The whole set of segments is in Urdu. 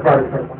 فارغ فرمائے۔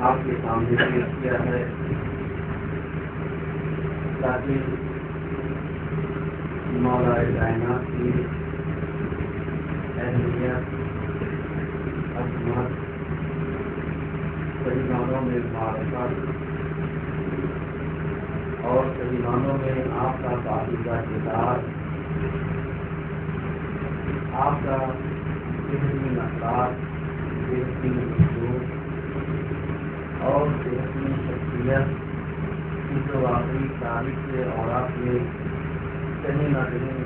آپ کے سامنے پیش کیا ہے تاکہ مولا کائنات کی اہمیت عظمت صحیح معنوں میں معرفت اور صحیح معنوں میں آپ کا پاکیزہ کردار، آپ کا بہترین اخلاق، بہترین اسلوب اور بہترین شخصیت کی جو واقعی تاریخ کے اوراق میں کہیں نہ کہیں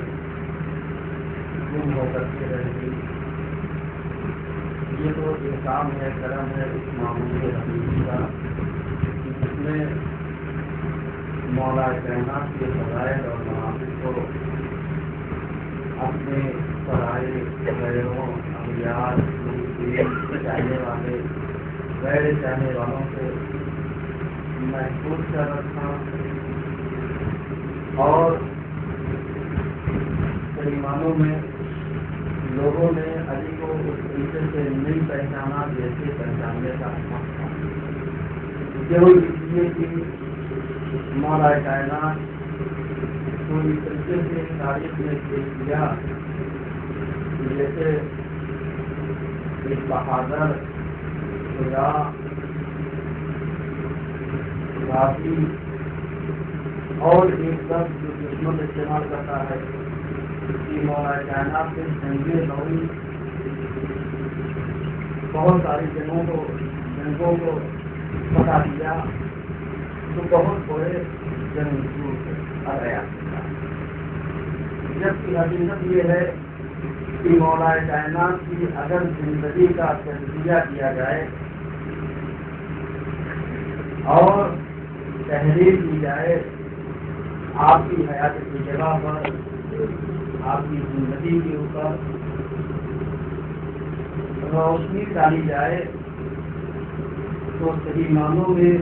گم ہو کر کے رہ گئی، یہ تو احسان ہے، کرم ہے اس معمول حقیقی کا کہ جس میں مولا کائنات کے فضائل اور مناقب کو اپنے سرائے غیروں اغیار چاہنے والے غیر چاہنے والوں سے محفوظ کر رکھا اور مسلمانوں میں لوگوں نے علی کو اس طریقے سے نہیں پہچانا جیسے پہچاننے کا حق تھا، جو اس لیے کہ مولا کائنات کو اس طریقے سے تاریخ میں پیش کیا جیسے ایک بہادر شجاع غازی اور ایک لفظ جو دشمن استعمال کرتا ہے کہ مولا کائنات کے جنگیں نوئی بہت ساری جنگوں کو بتا دیا تو بہت بڑے جنگ شروع آ گیا، جبکہ حقیقت یہ ہے کہ مولا کائنات کی اگر زندگی کا تجزیہ کیا جائے اور تحریر کی جائے آپ کی حیات کی جگہ پر، آپ کی زندگی کے اوپر روشنی ڈالی جائے تو صحیح معنوں میں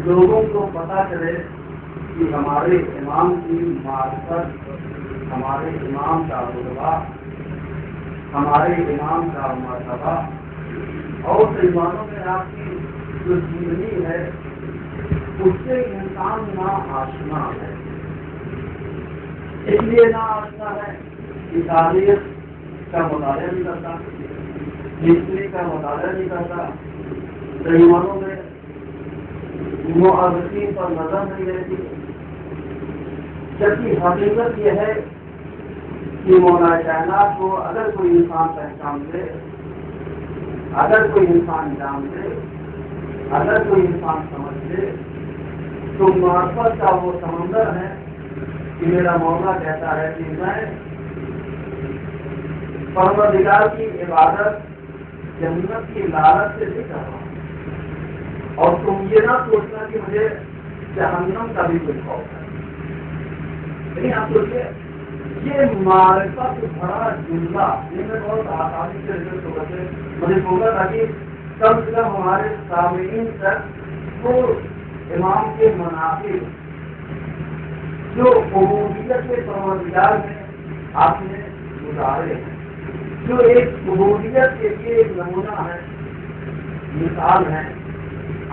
لوگوں کو پتہ چلے کہ ہمارے امام کی معرفت، ہمارے امام کا رتبہ، ہمارے امام کا مرتبہ اور صحیح معنوں میں آپ کی جو زندگی ہے اس سے انسان نا آشنا ہے۔ اس لیے نا آشنا ہے کہ تاریخ کا مطالعہ نہیں کرتا، ہسٹری کا مطالعہ نہیں کرتا، صحیح معنوں میں مؤرخین پر نظر نہیں رہتی، جبکہ حقیقت یہ ہے کہ مولا کائنات کو اگر کوئی انسان پہچان لے، اگر کوئی انسان جان لے، اگر کوئی انسان سمجھ لے تو معرفت کا وہ سمندر ہے کہ میرا مولا کہتا ہے کہ میں پروردگار کی عبادت جنت کی لالچ سے نہیں کر رہا ہوں، اور تم یہ نہ سوچنا کہ مجھے جہنم کا بھی کوئی خوف ہے۔ لیکن آپ سوچیے یہ معرفت بڑا جملہ، یہ میں بہت آسانی سے مجھے سوچا تھا کہ کم سے کم ہمارے سامعین تک وہ امام کے مناقب جو عبودیت کے پروردگار میں آپ نے گزارے ہیں، جو ایک عبودیت کے لیے ایک نمونہ ہے، مثال ہے،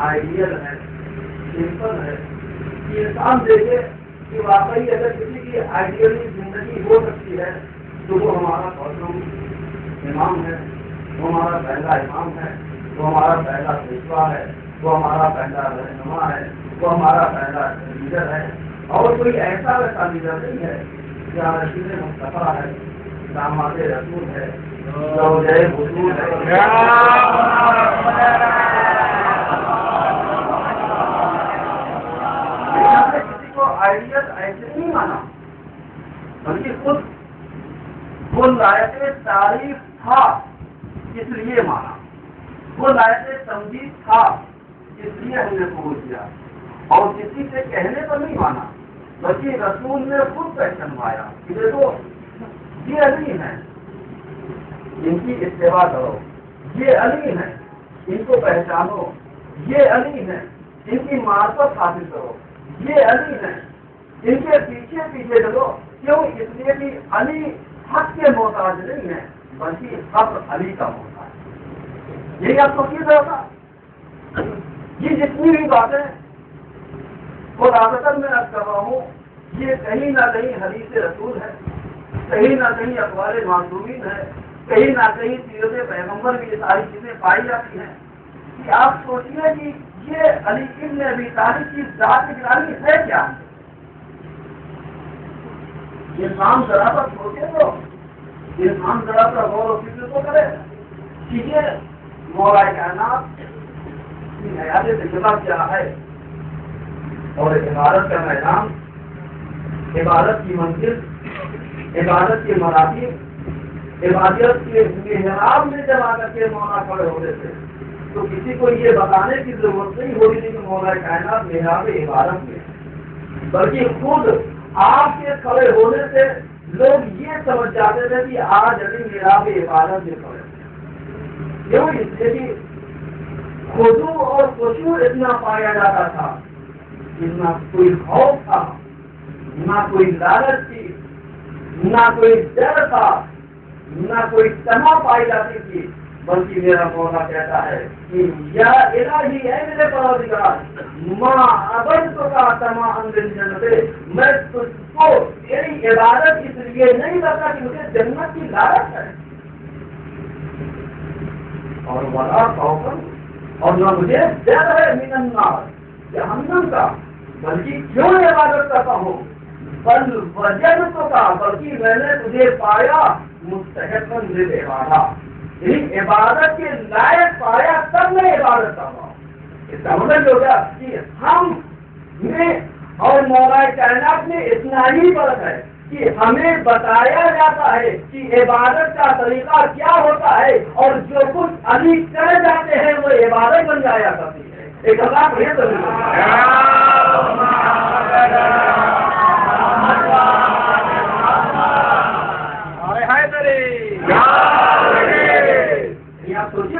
آئیڈیل ہے، سمپل ہے، کہ انسان دیکھے کہ واقعی اگر کسی کی آئیڈیلی زندگی ہو سکتی ہے تو وہ ہمارا قوم امام ہے، وہ ہمارا پہلا امام ہے، وہ ہمارا پہلا پیشوا ہے، وہ ہمارا پہلا رہنما ہے، وہ ہمارا پہلا لیڈر ہے، اور کوئی ایسا ویسا لیڈر نہیں ہے جہاں رشید مصطفیٰ ہے، داماد رسول ہے، زوجہ حضور ہے۔ کسی کو آئیڈیل ایسے نہیں مانا، بلکہ خود وہ لائق تعریف تھا اس لیے مانا، وہ لائق تمجید تھا اس لیے ہم نے قبول کیا، اور کسی سے کہنے پر نہیں مانا بلکہ رسول نے خود پہچانوایا کہ دیکھو یہ علی ہیں، ان کی اتباع کرو، یہ علی ہیں، ان کو پہچانو، یہ علی ہیں، ان کی معرفت حاصل کرو، یہ علی ہیں، ان کے پیچھے پیچھے چلو۔ کیوں؟ اس لیے کہ علی حق کے محتاج نہیں ہے بلکہ حق علی کا محتاج۔ یہی آپ کو کیوں ہوگا؟ یہ جتنی بھی باتیں خلاصتاً میں عرض کر رہا ہوں، یہ کہیں نہ کہیں حدیث رسول ہے، کہیں نہ کہیں اقوال معصومین ہے، کہیں نہ کہیں سیرت پیغمبر میں یہ ساری چیزیں پائی جاتی ہیں کہ آپ سوچیے کہ یہ علی ابن ابی طالب کی ذات گرامی ہے کیا؟ انسان ذرا پر سوچے تو، انسان ذرا پر غور و فکر تو کرے کہ یہ مولا کائنات کی حیات تجربہ کیا ہے، اور عبادت کا میدان، عبادت کی منزل، عبادت کے مراتب، عبادت کے محراب میں جب آ کر کے مولا کھڑے ہوتے تھے تو کسی کو یہ بتانے کی ضرورت نہیں ہوتی تھی کہ مولا کائنات محراب عبادت میں، بلکہ خود آپ کے کھڑے ہونے سے لوگ یہ سمجھ جاتے تھے کہ آج علی محراب عبادت میں کھڑے ہیں۔ کیوں؟ اس لیے کہ خضوع اور خشوع اتنا پایا جاتا تھا، نہ کوئی خوف تھا، نہ کوئی لالچ تھی، نہ کوئی ڈر تھا، نہ کوئی تما پائی جاتی تھی، بلکہ میرا مولا کہتا ہے کہ یا الہی ہے میرے پروردگار ماں عبدت کا تمام جنت، میں تجھ کو تیری عبادت اس لیے نہیں کرتا کہ مجھے جنت کی لالچ ہے اور ولا خوف، اور نہ مجھے ڈر ہے من النار جہنم کا، بلکہ کیوں عبادت کرتا ہوں بل وجدت کا، بلکہ میں نے تجھے پایا مستحقا للعبادہ، یعنی عبادت کے لائق پایا تب میں عبادت کر رہا ہوں۔ اس کا مطلب یہ ہوگا کہ ہم میں اور مولا کائنات میں اتنا ہی فرق ہے کہ ہمیں بتایا جاتا ہے کہ عبادت کا طریقہ کیا ہوتا ہے، اور جو کچھ ابھی کر جاتے ہیں وہ عبادت بن جایا کرتی ہے۔ ایک اللہ کو یہ ضرور سوچیے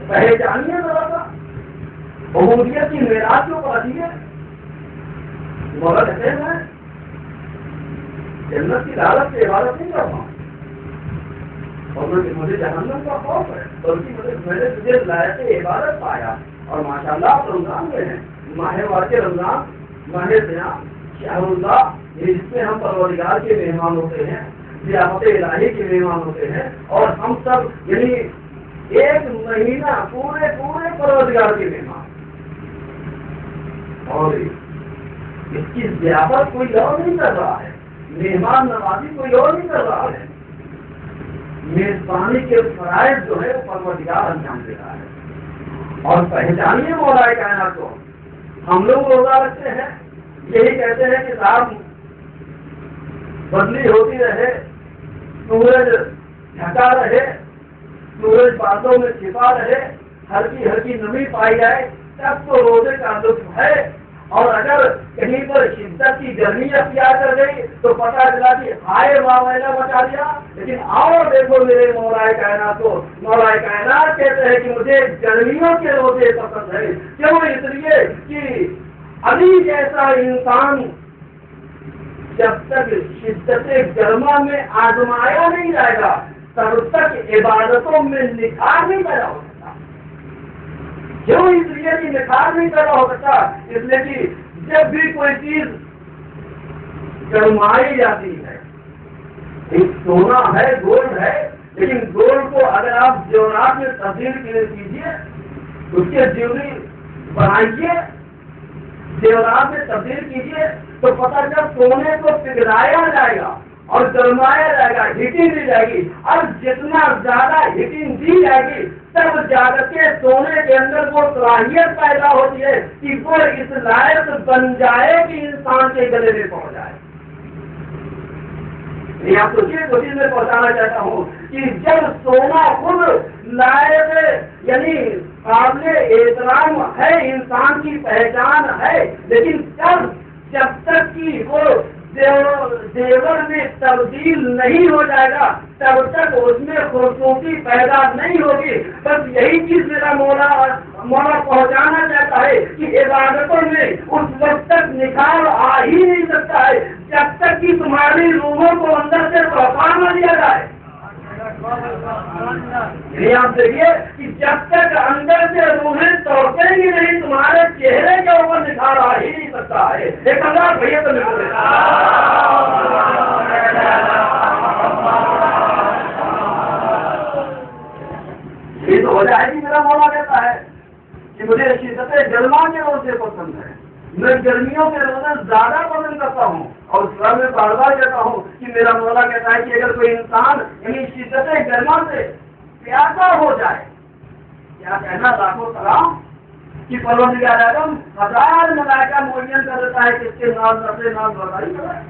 پہچانیے ذرا سا عبودیت کی معراج کیوں پڑھتی ہے؟ مولا کہتے ہیں میں جنت کی لالچ سے عبادت نہیں کرتا ہوں اور مجھے جہنم کا خوف ہے، بلکہ میں نے تجھے لائق عبادت پایا۔ اور ماشاء اللہ آپ رمضان میں ہیں، ماہ واقع رمضان، ماہ صیام، شہر اللہ، جس میں ہم پروردگار کے مہمان ہوتے ہیں، ضیافت الہی کے مہمان ہوتے ہیں، اور ہم سب یعنی ایک مہینہ پورے پروردگار کے مہمان، اور اس کی ضیافت کوئی اور نہیں کر رہا ہے، مہمان نوازی کوئی اور نہیں کر رہا ہے، میزبانی کے فرائض جو ہے وہ پروردگار انجام دے رہا ہے۔ اور پہچانیے مولا کائنات کو، ہم لوگ روزہ رکھتے ہیں یہی کہتے ہیں کہ صاحب بدلی ہوتی رہے، سورج ڈھکا رہے، سورج بادلوں میں چھپا رہے، ہلکی نمی پائی جائے تب تو روزے کا لطف ہے، اور اگر کہیں پر شدت کی گرمی اختیار کر گئی تو پتہ چلا کہ ہائے واویلا بچا دیا۔ لیکن آؤ دیکھو میرے مولا کائنات کو، مولا کائنات کہتے ہیں کہ مجھے گرمیوں کے روزے پسند ہے، کیوں؟ اس لیے کہ ابھی جیسا انسان جب تک شدت گرما میں آزمایا نہیں جائے گا تب تک عبادتوں میں نکھار نہیں پیدا ہو سکتا۔ کیوں؟ اس لیے کہ نکھار نہیں پیدا ہو سکتا اس لیے کہ جب بھی کوئی چیز گرمائی جاتی ہے، ایک سونا ہے، گولڈ ہے، لیکن گولڈ کو اگر آپ زیورات میں تبدیل کیجیے، اس کے جیوری بنائیے، زیورات میں تبدیل کیجیے، تو پتہ جب سونے کو پگھلایا جائے گا اور گرمایا جائے گا، ہیٹنگ دی جائے گی، اور جتنا زیادہ ہیٹنگ دی جائے گی تب جا کے سونے کے اندر وہ صلاحیت پیدا ہوتی ہے کہ وہ اس لائق بن جائے کہ انسان کے گلے میں پہنچ جائے۔ یہ آپ کو یہ کوشش میں پہنچانا چاہتا ہوں کہ جب سونا خود لائق یعنی قابل احترام ہے، انسان کی پہچان ہے، لیکن جب تک کہ وہ زیور میں تبدیل نہیں ہو جائے گا تب تک اس میں خوبصورتی پیدا نہیں ہوگی۔ بس یہی چیز میرا مولا پہنچانا چاہتا ہے کہ عبادتوں میں اس وقت تک نکھار آ ہی نہیں سکتا ہے جب تک کہ تمہاری روحوں کو اندر سے پہچان نہ دیا جائے۔ یعنی آپ دیکھیے کہ جب تک اندر سے روحیں توڑیں گی نہیں تمہارے چہرے کے اوپر نکھار آ ہی نہیں سکتا ہے۔ ایک اللہ بھیا تو یہ تو وجہ ہے کہ میرا مولا کہتا ہے کہ مجھے شدت گرما کے روزے پسند ہے، میں گرمیوں کے روزے زیادہ پسند کرتا ہوں، اور اس میں بار بار کہتا ہوں کہ میرا مولا کہتا ہے کہ اگر کوئی انسان یعنی شدت گرما سے پیاسا ہو جائے، کیا کہنا لاکھوں سلام کہ پروردگار اعظم 1000 ملائکہ معین کر دیتا ہے کہ اس کے نام برداری کرے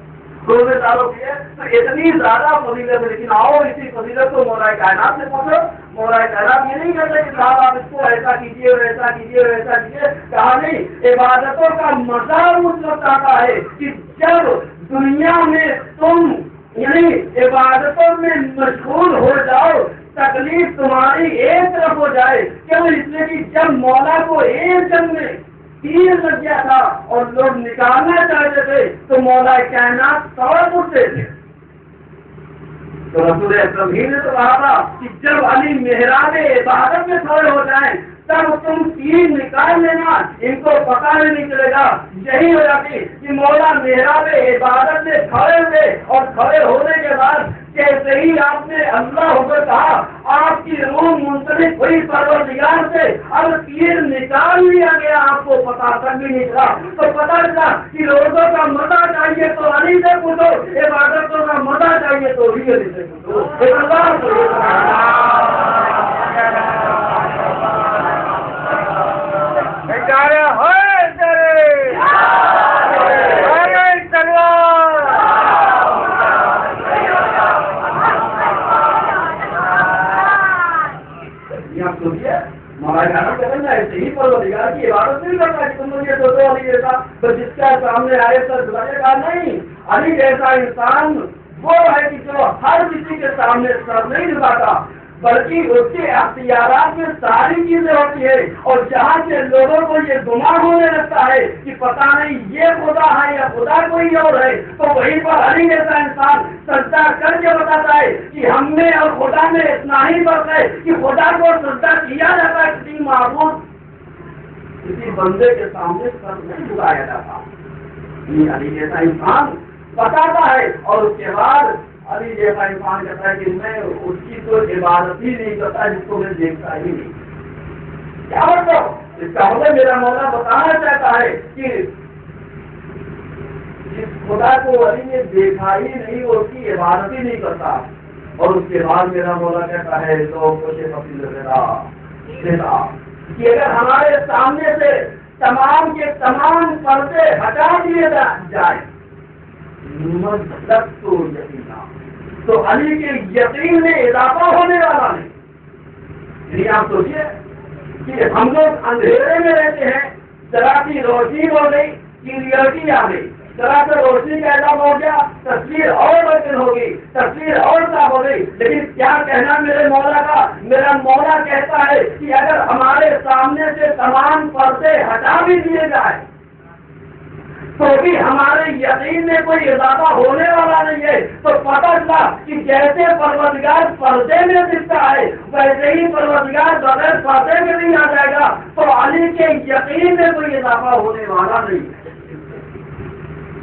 روزے داروں کی ہے، تو اتنی زیادہ فضیلت ہے۔ لیکن آؤ اسی فضیلت کو مولا کائنات سے پوچھو، مولا کائنات یہ نہیں کہتے کہ صاحب آپ اس کو ایسا کیجیے ویسا کیجیے ویسا کیجیے، کہا نہیں، عبادتوں کا مزہ اس وقت آتا ہے کہ جب دنیا میں تم یعنی عبادتوں میں مشغول ہو جاؤ، تکلیف تمہاری ایک طرف ہو جائے، کیوں؟ اس لیے کہ جب مولا کو ایک جنگ میں تیر لگ گیا تھا اور لوگ نکالنا چاہتے تھے تو مولا کائنات سوال اٹھتے تھے تو رسول اکرم ہی نے تو کہا تھا کہ جب علی محراب عبادت میں کھڑے ہو جائیں تب تم تیر نکال لینا، ان کو پتا نہیں چلے گا۔ یہی ہو جاتی کہ مولا محراب عبادت میں کھڑے ہوئے اور کھڑے ہونے کے بعد جیسے ہی آپ نے اللہ ہو کر کہا آپ کی روح منسلک ہوئی پروردگار سے، اب تیر نکال لیا گیا، آپ کو پتا تک بھی نہیں چلا۔ تو پتا چلا کہ روزوں کا مزہ چاہیے تو علی سے پوچھو، عبادتوں کا مزہ چاہیے تو بھی علی سے پوچھو۔ ایسے ہی پروردگار کی عبادت نہیں کرتا کہ تم مجھے سوچو علی جیسا بس جس کا سامنے آئے سر جھکانے کا نہیں۔ علی جیسا انسان وہ ہے کہ جو ہر کسی کے سامنے سر نہیں جھکاتا، بلکہ اس کے اختیارات میں ساری چیزیں ہوتی ہے، اور جہاں سے لوگوں کو یہ گمان ہونے لگتا ہے کہ پتہ نہیں یہ خدا ہے یا خدا کوئی اور ہے، تو وہیں پر علی جیسا انسان سجدہ کر کے بتاتا ہے کہ ہم میں اور خدا میں اتنا ہی فرق ہے کہ خدا کو سجدہ کیا جاتا ہے، کسی معبود کسی بندے کے سامنے سر نہیں جھکایا جاتا۔ یہ علی جیسا انسان بتاتا ہے، اور اس کے بعد علی جیسا انسان کہتا ہے کہ میں اس کی تو عبادت ہی نہیں کرتا جس کو میں دیکھتا ہی نہیں۔ کیا مطلب؟ اس کا مطلب میرا مولا بتانا چاہتا ہے کہ جس خدا کو علی نے دیکھا ہی نہیں وہ اس کی عبادت ہی نہیں کرتا۔ اور اس کے بعد میرا مولا کہتا ہے لوگ کہ اگر ہمارے سامنے سے تمام کے تمام پردے ہٹا دیے جائیں تو یقینا تو علی کے یقین میں اضافہ ہونے والا نہیں۔ یعنی آپ سوچیے کہ ہم لوگ اندھیرے میں رہتے ہیں، ذرا سی روشنی ہو گئی، کلیئرٹی آ گئی، ذرا سے روشنی کا اضافہ ہو گیا، تصویر اور روشن ہو گئی، تصویر اور صاف ہو گئی۔ لیکن کیا کہنا میرے مولا کا؟ میرا مولا کہتا ہے کہ اگر ہمارے سامنے سے تمام پردے ہٹا بھی دیے جائے تو بھی ہمارے یقین میں کوئی اضافہ ہونے والا نہیں ہے۔ تو پتہ چلا کہ جیسے پروردگار پردے میں دکھتا ہے ویسے ہی پروردگار بغیر پردے میں نہیں آ جائے گا، تو علی کے یقین میں کوئی اضافہ ہونے والا نہیں ہے۔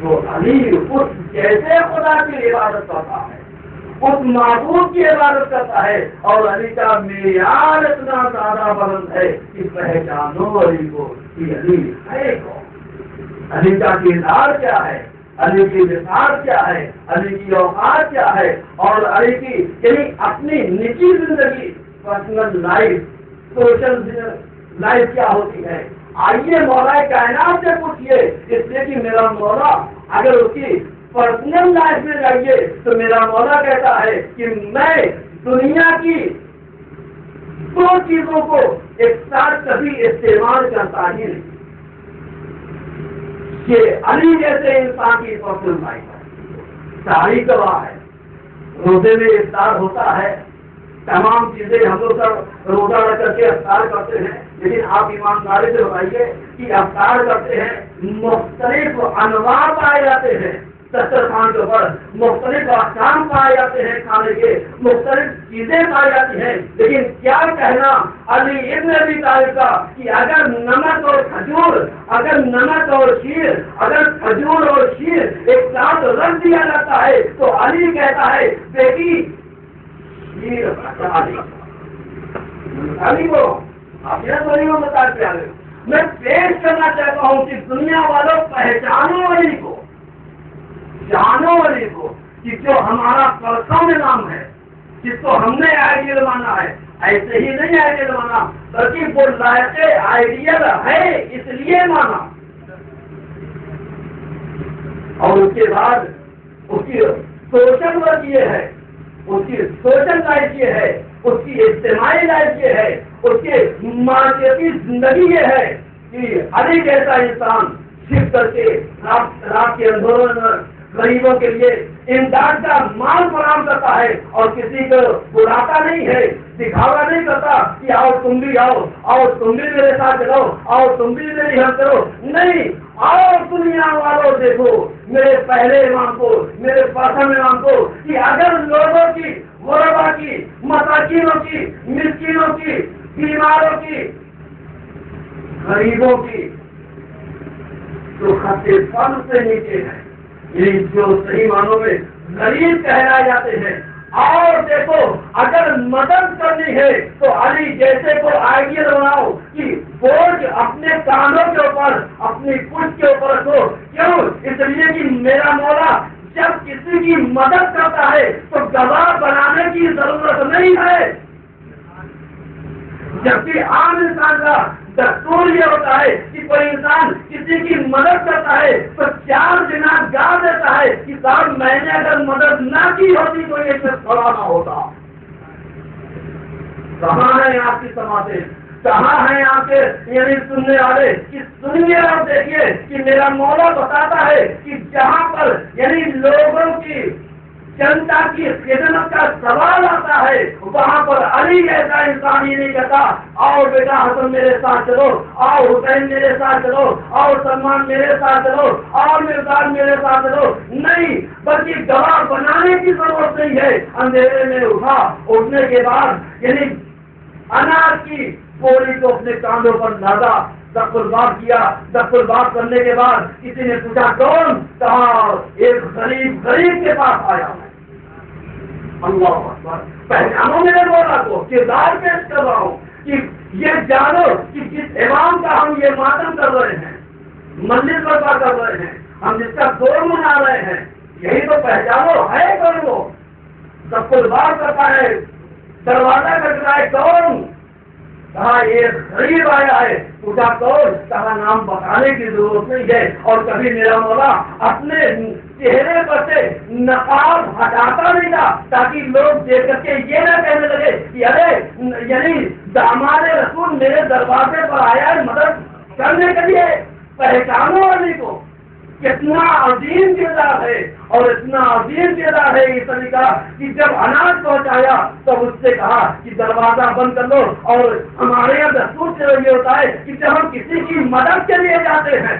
تو علی اس جیسے خدا کی عبادت کرتا ہے، اس معبود کی عبادت کرتا ہے، اور علی کا معیار اتنا زیادہ بلند ہے کہ پہچانو علی کو کہ علی ہے کون، علی کا کردار کیا ہے، علی کی وسعت کیا ہے، علی کی اوقات کیا ہے، اور علی کی یعنی اپنی نجی زندگی، پرسنل لائف، سوشل لائف کیا ہوتی ہے۔ آئیے مولا کائنات سے پوچھیے، اس لیے کہ میرا مولا اگر اس کی پرسنل لائف میں جائیے تو میرا مولا کہتا ہے کہ میں دنیا کی دو چیزوں کو ایک ساتھ کبھی استعمال کرتا ہی نہیں۔ کہ علی جیسے انسان کی پرسنل لائف ہے، ساری گواہ ہے، روزے میں افطار ہوتا ہے، تمام چیزیں ہم لوگ سب روزہ رکھ کر کے افطار کرتے ہیں، لیکن آپ ایمانداری سے بتائیے کہ افطار کرتے ہیں مختلف انواع پائے جاتے ہیں، دسترخوان کے اوپر مختلف اقسام پائے جاتے ہیں، کھانے کے مختلف چیزیں پائی جاتی ہیں، لیکن کیا کہنا علی ابن ابی طالب کا کہ اگر نمک اور کھجور، اگر نمک اور شیر، اگر کھجور اور شیر ایک ساتھ رکھ دیا جاتا ہے تو علی کہتا ہے بیٹی شیر علی کو آپ یہ بتا کے میں پیش کرنا چاہتا ہوں کہ دنیا والوں پہچانو علی کو، جانو علی کو، کہ جو ہمارا پرسنل نام ہے، جس کو ہم نے آئیڈیل مانا ہے، ایسے ہی نہیں آئیڈیل مانا بلکہ وہ لائق آئیڈیل ہے اس لیے مانا۔ اور اس کے بعد اس کی سوشل ورک یہ ہے، اس کی سوشل لائف یہ ہے، اس کی اجتماعی لائف یہ ہے، اس کی معاشرتی زندگی یہ ہے کہ علی جیسا انسان چھپ کر کے رات کے اندھیروں میں غریبوں کے لیے امداد کا مال فراہم کرتا ہے، اور کسی کو بلاتا نہیں ہے، دکھاوا نہیں کرتا کہ آؤ تم بھی آؤ، آؤ تم بھی میرے ساتھ چلو، آؤ تم بھی میری ہیلپ کرو، نہیں، آؤ دنیا والوں دیکھو میرے پہلے امام کو، میرے پرتھم امام کو، کہ اگر لوگوں کی غربا کی، مساکینوں کی، مسکینوں کی، بیماروں کی، غریبوں کی، جو خط فقر سے نیچے ہیں، یہ جو صحیح معنوں میں غریب کہلائے جاتے ہیں. اور دیکھو اگر مدد کرنی ہے تو علی جیسے کو آئیڈیل بناؤ کہ بوجھ اپنے کانوں کے اوپر، اپنی پشت کے اوپر رکھو. کیوں؟ اس لیے کہ میرا مولا جب کسی کی مدد کرتا ہے تو گواہ بنانے کی ضرورت نہیں ہے. جبکہ عام انسان کا دستور یہ ہوتا ہے کہ کوئی انسان کسی کی مدد کرتا ہے تو 4 دن گا دیتا ہے کہ صاحب میں نے اگر مدد نہ کی ہوتی تو یہ شخص کھڑا نہ ہوتا. کہاں ہیں آپ کی سماجیں؟ کہاں ہیں آپ کے یعنی سننے والے کہ سنیے اور دیکھیے کہ میرا مولا بتاتا ہے کہ جہاں پر یعنی لوگوں کی جنتا کی خدمت کا سوال آتا ہے وہاں پر علی ایسا انسان یہ نہیں کہتا آؤ بیٹا حسن میرے ساتھ چلو، آؤ حسین میرے ساتھ چلو، آؤ سلمان میرے ساتھ چلو، آؤ مرزان میرے ساتھ چلو. نہیں، بلکہ گواہ بنانے کی ضرورت نہیں ہے. اندھیرے میں اٹھا، اٹھنے کے بعد یعنی اناج کی پوری کو اپنے کاندھوں پر لادا، دف الباب کیا. دف الباب کرنے کے بعد کسی نے پوچھا کون؟ کہا ایک غریب کے پاس آیا ہے. اللہ اکبر. پہچانو میرے مولا کو، کردار پیش کر رہا ہوں کہ یہ جانو کہ جس امام کا ہم یہ ماتم کر رہے ہیں، مجلس برپا کر رہے ہیں، ہم جس کا دور منا رہے ہیں، یہی تو پہچانو ہے کون. وہ دف الباب کرتا ہے، دروازہ کٹتا ہے کون؟ کہا ایک غریب آیا ہے. پوچھا کون؟ کہا نام بتانے کی ضرورت نہیں ہے. اور کبھی میرا مولا اپنے چہرے پر سے نقاب ہٹاتا نہیں تھا تاکہ لوگ دیکھ کر کے یہ نہ کہنے لگے کہ ارے یعنی داماد رسول میرے دروازے پر آیا ہے مدد کرنے کے لیے. پہچانو علی کو، کتنا عظیم کردار ہے. اور اتنا عظیم کردار ہے یہ طریقہ کہ جب اناج پہنچایا تب اس سے کہا کہ دروازہ بند کر لو. اور ہمارے یہاں دستور سے یہ ہوتا ہے کہ جب ہم کسی کی مدد کے لیے جاتے ہیں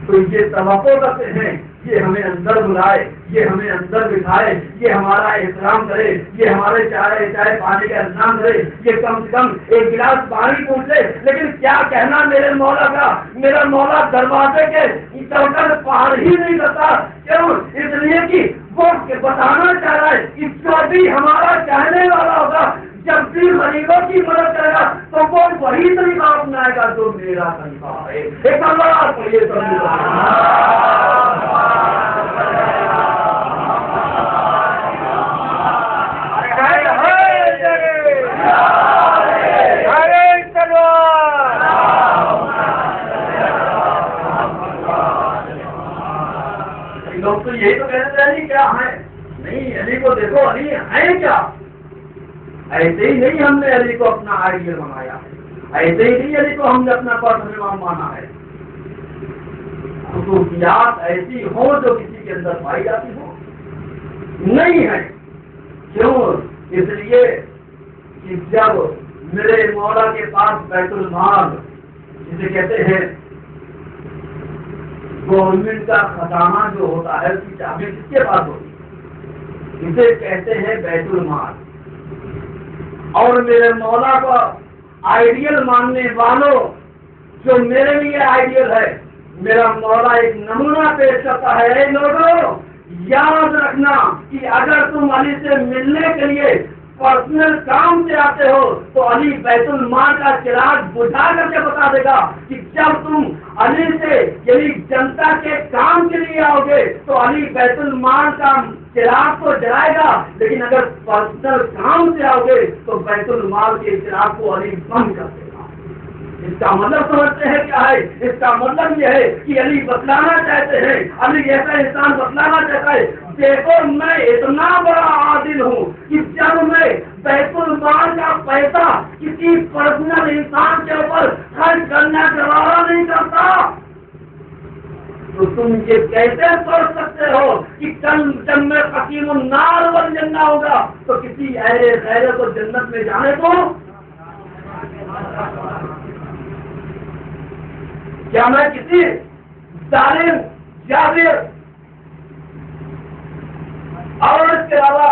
تو یہ توقع کرتے ہیں یہ ہمیں اندر بلائے، یہ ہمیں اندر بٹھائے، یہ ہمارا احترام کرے، یہ ہمارے چائے پانی کا انتظام کرے، یہ کم سے کم ایک گلاس پانی پوچھ لے. لیکن کیا کہنا میرے مولا کا، میرا مولا دروازے کے چوکر پار ہی نہیں کرتا. کیوں؟ اس لیے کہ وہ بتانا چاہ رہا ہے کہ جو بھی ہمارا چاہنے والا ہوگا جب بھی غریبوں کی مدد کرے گا تو وہ وہی طریقہ اپنائے گا جو میرا طریقہ ہے. ایک اللہ پڑھیے لوگ تو یہی تو کہتے ہیں علی کیا ہے. نہیں، علی کو دیکھو علی ہے کیا. ایسے ہی نہیں ہم نے علی کو اپنا آئیڈیل بنایا، ایسے ہی نہیں علی کو ہم نے اپنا پرسنل امام مانا ہے. خصوصیات ایسی ہو جو کسی کے اندر پائی جاتی ہو نہیں ہے. کیوں؟ اس لیے کہ جب میرے مولا کے پاس بیت المال جسے کہتے ہیں گورنمنٹ کا خزانہ جو ہوتا ہے اس کی چابی کس کے پاس ہوتی ہے؟ اسے کہتے ہیں بیت المال. اور میرے مولا کو آئیڈیل ماننے والوں جو میرے لیے آئیڈیل ہے، میرا مولا ایک نمونہ پیش کرتا ہے. اے لوگوں یاد رکھنا کہ اگر تم علی سے ملنے کے لیے پرسنل کام سے آتے ہو تو علی بیت المال کا چراغ بجھا کر کے بتا دے گا کہ جب تم علی سے یعنی جنتا کے کام کے لیے آؤ گے تو علی بیت المال کا چراغ کو جلائے گا، لیکن اگر پرسنل کام سے آؤ گے تو بیت المال کے چراغ کو علی بند کر دے گا. اس کا مطلب سمجھتے ہیں کیا ہے؟ اس کا مطلب یہ ہے کہ علی بتلانا چاہتے ہیں، علی ایسا انسان بتلانا چاہتا ہے دیکھو میں اتنا بڑا عادل ہوں کہ جب میں بیت المال کا پیسہ کسی پرسنل انسان کے اوپر خرچ کرنا گوارا نہیں کرتا. تو تم یہ کیسے سوچ سکتے ہو کہ کل جب میں قسیم النار والجنہ ہوگا تو کسی اہل خیر کو جنت میں جانے کو کیا میں کسی ظالم جابر اور اس کے علاوہ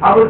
اب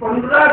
15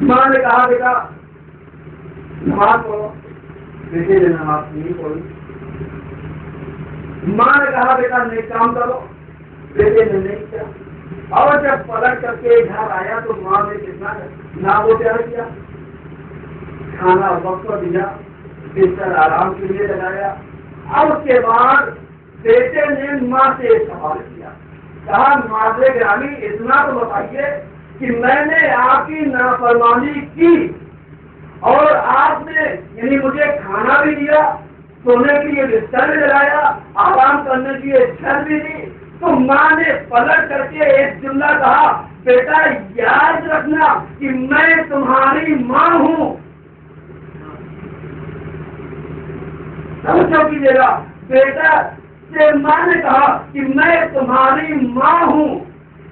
ماں نے کہا بیٹا نماز پڑھو، بیٹے نے نماز نہیں پڑھی۔ ماں نے کہا بیٹا نیک کام کرو، بیٹے نے نہیں کیا۔ اور جب پلٹ کر کے گھر آیا تو ماں نے کتنا نہ وہ پیار کیا، کھانا وقت پر دیا، بستر آرام کے لیے لگایا۔ اب اس کے بعد بیٹے نے ماں سے ایک سوال کیا، کہا معذر گرامی اتنا تو بتائیے کہ میں نے آپ کی نافرمانی کی اور آپ نے یعنی مجھے کھانا بھی دیا، سونے کے لیے بستر بھی لگایا، آرام کرنے کے لیے چھت بھی دی، تو ماں نے پلٹ کر کے ایک جملہ کہا بیٹا یاد رکھنا کہ میں تمہاری ماں ہوں۔ سمجھو کیجیے گا، بیٹا سے ماں نے کہا کہ میں تمہاری ماں ہوں،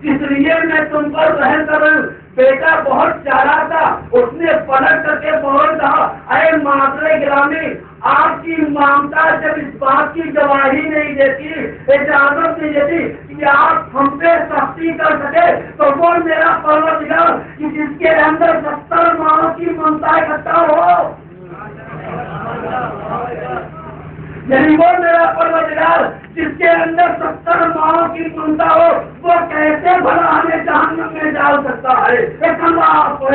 اس لیے میں تم پر رحم کر رہی ہوں۔ بیٹا بہت چالاک تھا، اس نے پلٹ کر کے بہت کہا اے معذر گرامی آپ کی مامتا جب اس بات کی گواہی نہیں دیتی، اجازت نہیں دیتی کہ آپ ہم پہ سختی کر سکے، تو وہ میرا پروردگار کہ جس کے اندر 70 ماہوں کی ممتا اکٹھا ہو، یعنی وہ میرا پروردگار جس کے اندر 70 ماہوں کی ممتا ہو، وہ کیسے بھلا ہمیں جہنم میں ڈال سکتا ہے؟ ایک اللہ کو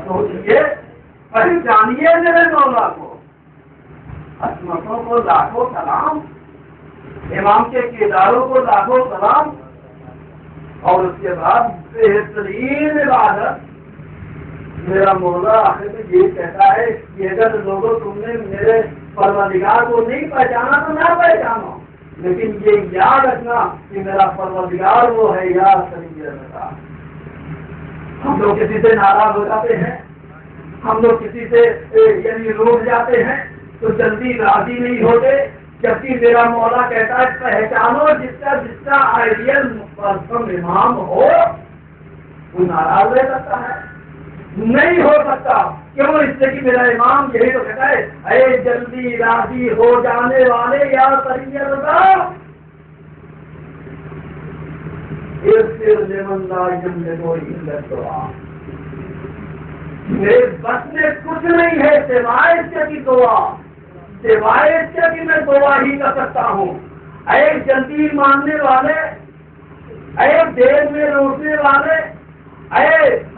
سوچیے، پہچانیے میرے مولا کو، عصمتوں کو لاکھوں سلام، امام کے کرداروں کو لاکھوں سلام، اور اس کے بعد بہترین عبادت میرا مولا آخر میں یہ کہتا ہے کہ اگر لوگوں تم نے میرے پروردگار کو نہیں پہچانا تو نہ پہچانو، لیکن یہ یاد رکھنا کہ میرا پروردگار وہ ہے یا سریع رضا۔ ہم لوگ کسی سے ناراض ہو جاتے ہیں، ہم لوگ کسی سے یعنی روک جاتے ہیں تو جلدی راضی نہیں ہوتے، جبکہ میرا مولا کہتا ہے پہچانو جس کا آئیڈیل امام ہو وہ ناراض رہ سکتا ہے، نہیں ہو سکتا، کیوں؟ اس سے کہ میرا امام یہی تو کہتا ہے اے جلدی راضی ہو جانے والے یا سریع رضا، میرے بس میں کچھ نہیں ہے سوائے اس کے دعا، سوائے اس کے کہ میں دعا ہی کر سکتا ہوں۔ اے جلدی ماننے والے، اے دیر میں روکنے والے، اے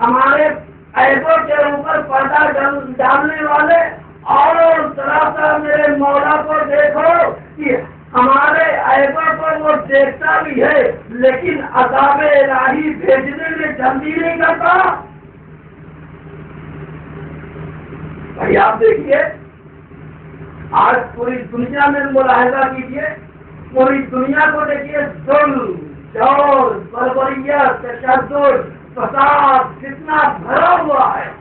ہمارے عیبوں کے اوپر پردہ ڈالنے والے، اور ذرا سا میرے مولا کو دیکھو کہ ہمارے عیبوں کو وہ دیکھتا بھی ہے لیکن عذاب الہی بھیجنے میں جلدی نہیں کرتا۔ بھائی آپ دیکھیے آج پوری دنیا میں ملاحظہ کیجیے، پوری دنیا کو دیکھیے، ظلم، جور، بربریت، تشدد، فساد کتنا بھرا ہوا ہے،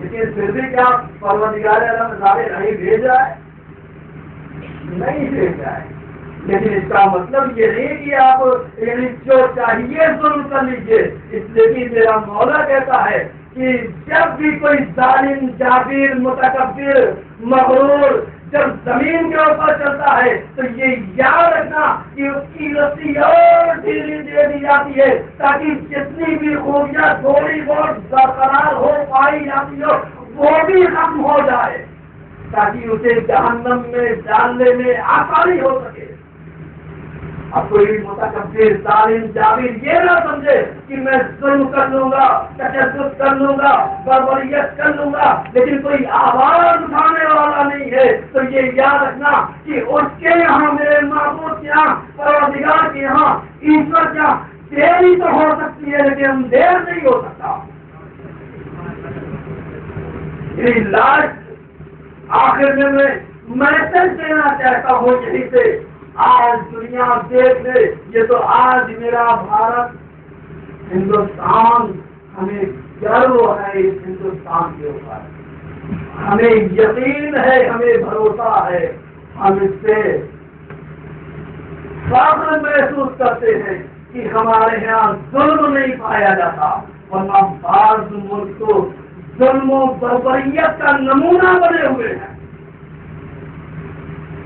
لیکن پھر بھی کیا پروردگار عالم ظاہر نہیں بھیج رہا ہے؟ نہیں بھیج رہا ہے، لیکن اس کا مطلب یہ نہیں کہ آپ یعنی جو چاہیے ظلم کر لیجیے، اس لیے کہ میرا مولا کہتا ہے کہ جب بھی کوئی ظالم، جابر، متکبر، مغرور جب زمین کے اوپر چلتا ہے تو یہ یاد رکھنا کہ اس کی رسی اور ڈھیلی دے دی جاتی ہے تاکہ جتنی بھی خوبیاں تھوڑی بہت برقرار ہو پائی جاتی ہو وہ بھی ختم ہو جائے تاکہ اسے جہنم میں ڈالنے میں آسانی ہو سکے۔ اب کوئی متکبر، ظالم، جابر یہ نہ سمجھے کہ میں ظلم کر لوں گا، تشدد کر لوں گا، بربریت کر لوں گا، لیکن کوئی آواز اٹھانے والا نہیں ہے، تو یہ یاد رکھنا کہ اس کے یہاں، میرے معبود کے یہاں، پروردگار کے یہاں، ایشور کے یہاں دیری تو ہو سکتی ہے لیکن دیر نہیں ہو سکتا۔ یہ لاسٹ آخر میں میسج دینا چاہتا ہوں یہیں سے، آج دنیا دیکھ لے، یہ تو آج میرا بھارت ہندوستان، ہمیں گرو ہے اس ہندوستان کے اوپر، ہمیں یقین ہے، ہمیں بھروسہ ہے، ہم اس سے فخر محسوس کرتے ہیں کہ ہمارے یہاں ظلم نہیں پایا جاتا، ورنہ بعض ملک تو ظلم و بربریت کا نمونہ بنے ہوئے ہیں۔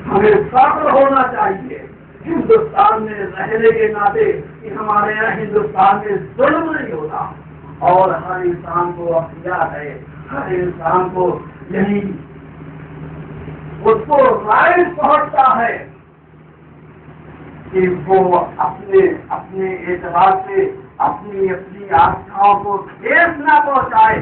ہمیں فخر ہونا چاہیے ہندوستان میں رہنے کے ناطے کہ ہمارے یہاں ہندوستان میں ظلم نہیں ہوتا، اور ہر انسان کو اختیار ہے، ہر انسان کو یعنی اس کو رائٹ پہنچتا ہے کہ وہ اپنے اعتبار سے اپنی آستھاؤں کو ٹھیس نہ پہنچائے،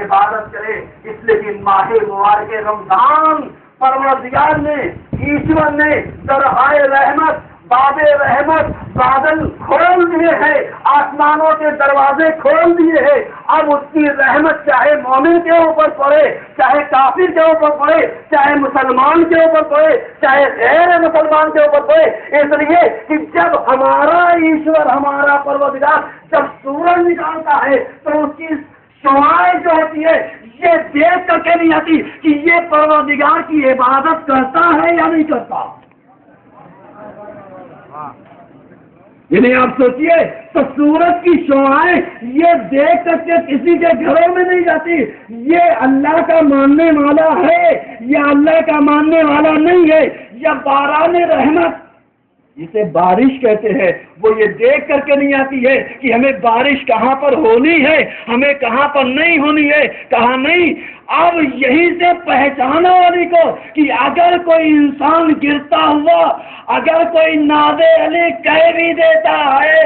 عبادت کرے۔ اس لیے کہ ماہ مبارک رمضان پروردگار نے، ایشور نے درہائے رحمت، باب رحمت بادل کھول دیے ہیں، آسمانوں کے دروازے کھول دیے ہیں۔ اب اس کی رحمت چاہے مومن کے اوپر پڑے، چاہے کافر کے اوپر پڑے، چاہے مسلمان کے اوپر پڑے، چاہے غیر مسلمان کے اوپر پڑے، اس لیے کہ جب ہمارا ایشور، ہمارا پروردگار جب سورج نکالتا ہے تو اس کی شعاعیں جو ہوتی ہے یہ دیکھ کر کے نہیں آتی کہ یہ پروردگار کی عبادت کرتا ہے یا نہیں کرتا۔ یعنی آپ سوچئے تو سورج کی شعاعیں یہ دیکھ کر کے کسی کے گھروں میں نہیں جاتی، یہ اللہ کا ماننے والا ہے یا اللہ کا ماننے والا نہیں ہے، یا باران رحمت جسے بارش کہتے ہیں وہ یہ دیکھ کر کے نہیں آتی ہے کہ ہمیں بارش کہاں پر ہونی ہے، ہمیں کہاں پر نہیں ہونی ہے، کہاں نہیں۔ اب یہیں سے پہچانا والی کو کہ اگر کوئی انسان گرتا ہوا، اگر کوئی ناد علی کہہ بھی دیتا ہے،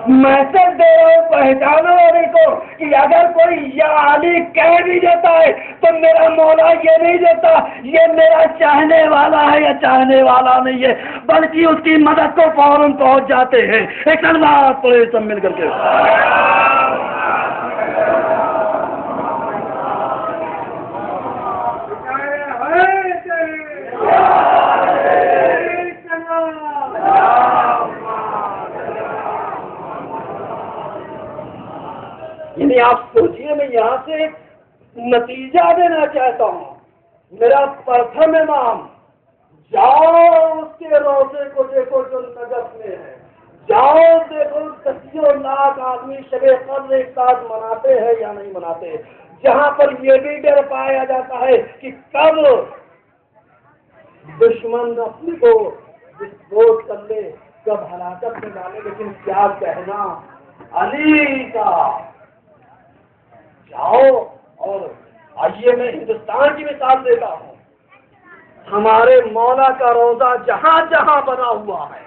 میسج دے رہا ہوں پہچانا والے کو کہ اگر کوئی یا علی کہہ بھی دیتا ہے تو میرا مولا یہ نہیں دیتا یہ میرا چاہنے والا ہے یا چاہنے والا نہیں ہے، بلکہ اس کی مدد کو فوراً پہنچ جاتے ہیں۔ ایک بات پڑے سب مل کر کے، یعنی آپ سوچئے میں یہاں سے ایک نتیجہ دینا چاہتا ہوں۔ میرا پرتھم امام، جاؤ اس کے روزے کو دیکھو جو نجف میں ہے، جاؤ دیکھو 80 لاکھ آدمی شب قدر ایک ساتھ مناتے ہیں یا نہیں مناتے، جہاں پر یہ بھی ڈر پایا جاتا ہے کہ کب دشمن اپنے کو ڈسپوز کر لے، کب ہلاکت میں ڈالے۔ لیکن کیا کہنا علی کا، جاؤ اور آئیے میں ہندوستان کی مثال دیتا ہوں، ہمارے مولا کا روزہ جہاں جہاں بنا ہوا ہے،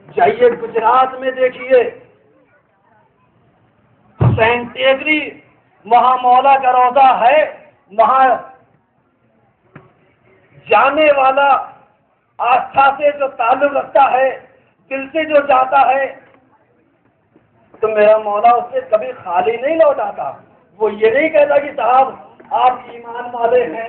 جائیے گجرات میں دیکھیے حسین ٹیکری، وہاں مولا کا روزہ ہے، وہاں جانے والا آستھا سے جو تعلق رکھتا ہے، دل سے جو جاتا ہے، تو میرا مولا اس سے کبھی خالی نہیں لوٹاتا۔ وہ یہ نہیں کہتا کہ صاحب آپ ایمان والے ہیں،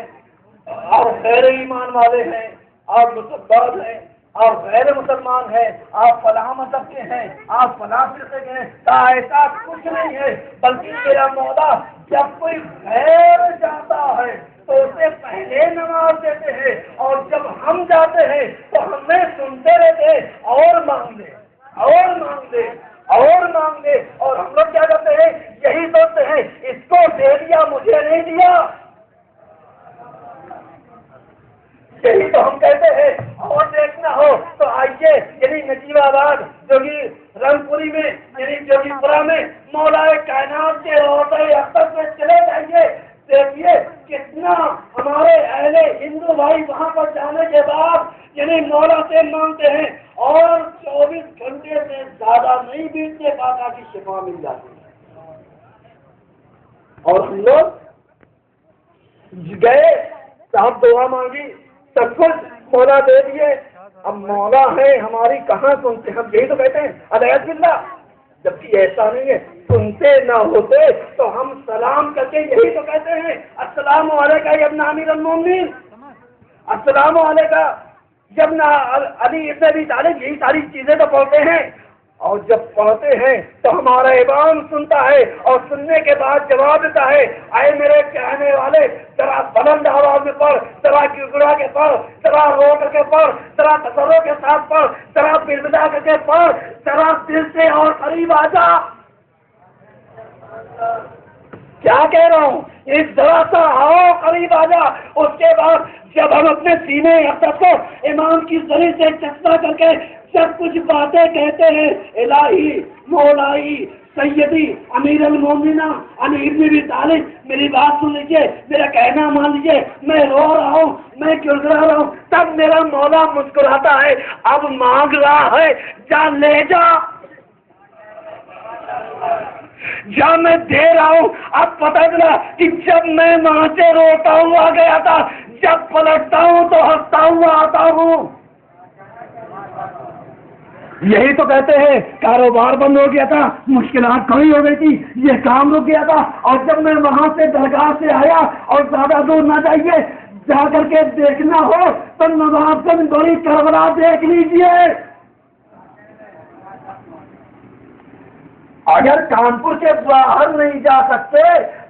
آپ غیر ایمان والے ہیں، آپ مسلمان ہیں، آپ غیر مسلمان ہیں، آپ فلاں مذہب کے ہیں، آپ فلاں فرقے کے ہیں، ایسا کچھ نہیں ہے۔ بلکہ میرا مولا جب کوئی غیر جاتا ہے تو اسے پہلے نماز دیتے ہیں، اور جب ہم جاتے ہیں تو ہمیں سنتے رہتے ہیں اور مانگ لے اور مانگ لے اور مانگ لے، اور ہم لوگ کیا کرتے ہیں، یہی سوچتے ہیں اس کو دے دیا مجھے نہیں دیا، یہی تو ہم کہتے ہیں۔ اور دیکھنا ہو تو آئیے یعنی نجیب آباد جوگی رنگ پوری میں، یعنی جوگی پورا میں مولا کائنات کے روضہ اقدس میں چلے جائیے، دیکھیے کتنا ہمارے اہل ہندو بھائی وہاں پر جانے کے بعد یعنی مولا سے مانگتے ہیں، اور 24 گھنٹے سے زیادہ نہیں بیتنے پاتا کی شفا مل جاتی ہے۔ اور ہم لوگ گئے، صاحب دعا مانگی، سب کچھ مولا دے دیے، اب مولا ہے ہماری کہاں سنتے، ہم یہی تو کہتے ہیں علیہ باللہ، جبکہ ایسا نہیں ہے۔ سنتے نہ ہوتے تو ہم سلام کر کے یہی تو کہتے ہیں السلام علیکم یا ابن امیر المومنین، السلام علیکم یا ابن علی ابن ابی طالب، یہی ساری چیزیں تو پڑھتے ہیں۔ اور جب پڑھتے ہیں تو ہمارا امام سنتا ہے اور سننے کے بعد جواب دیتا ہے اے میرے کہنے والے ذرا بلند آواز میں پڑھ، ذرا گڑگڑا کے پڑھ، ذرا رو کر کے پڑھ، ذرا تسرو کے ساتھ پڑھ، ذرا بلبلا کر کے پڑھ، ذرا دل سے اور قریب آ جا۔ کیا کہہ رہا ہوں؟ اس ذرا سا آؤ قریب آ جا۔ اس کے بعد جب ہم اپنے سینے اقدس کو امام کی زری سے چسپاں کر کے جب کچھ باتیں کہتے ہیں، الہی مولائی سیدی امیر المومنین علی ابن ابی طالب، میری بات سن لیجیے، میرا کہنا مان لیجیے، میں رو رہا ہوں، میں گڑگڑا رہا ہوں، تب میرا مولا مسکراتا ہے، اب مانگ رہا ہے، جا لے جا، جب میں دے رہا ہوں۔ اب پتہ چلا کہ جب میں وہاں سے روتا ہوا گیا تھا، جب پلٹتا ہوں تو ہنستا ہوا آتا ہوں۔ یہی تو کہتے ہیں کاروبار بند ہو گیا تھا، مشکلات کھڑی ہو گئی تھی، یہ کام رک گیا تھا، اور جب میں وہاں سے درگاہ سے آیا، اور زیادہ دور نہ جائیے، جا کر کے دیکھنا ہو تو نوابگنج بڑی کربلا دیکھ لیجیے۔ اگر کانپور کے باہر نہیں جا سکتے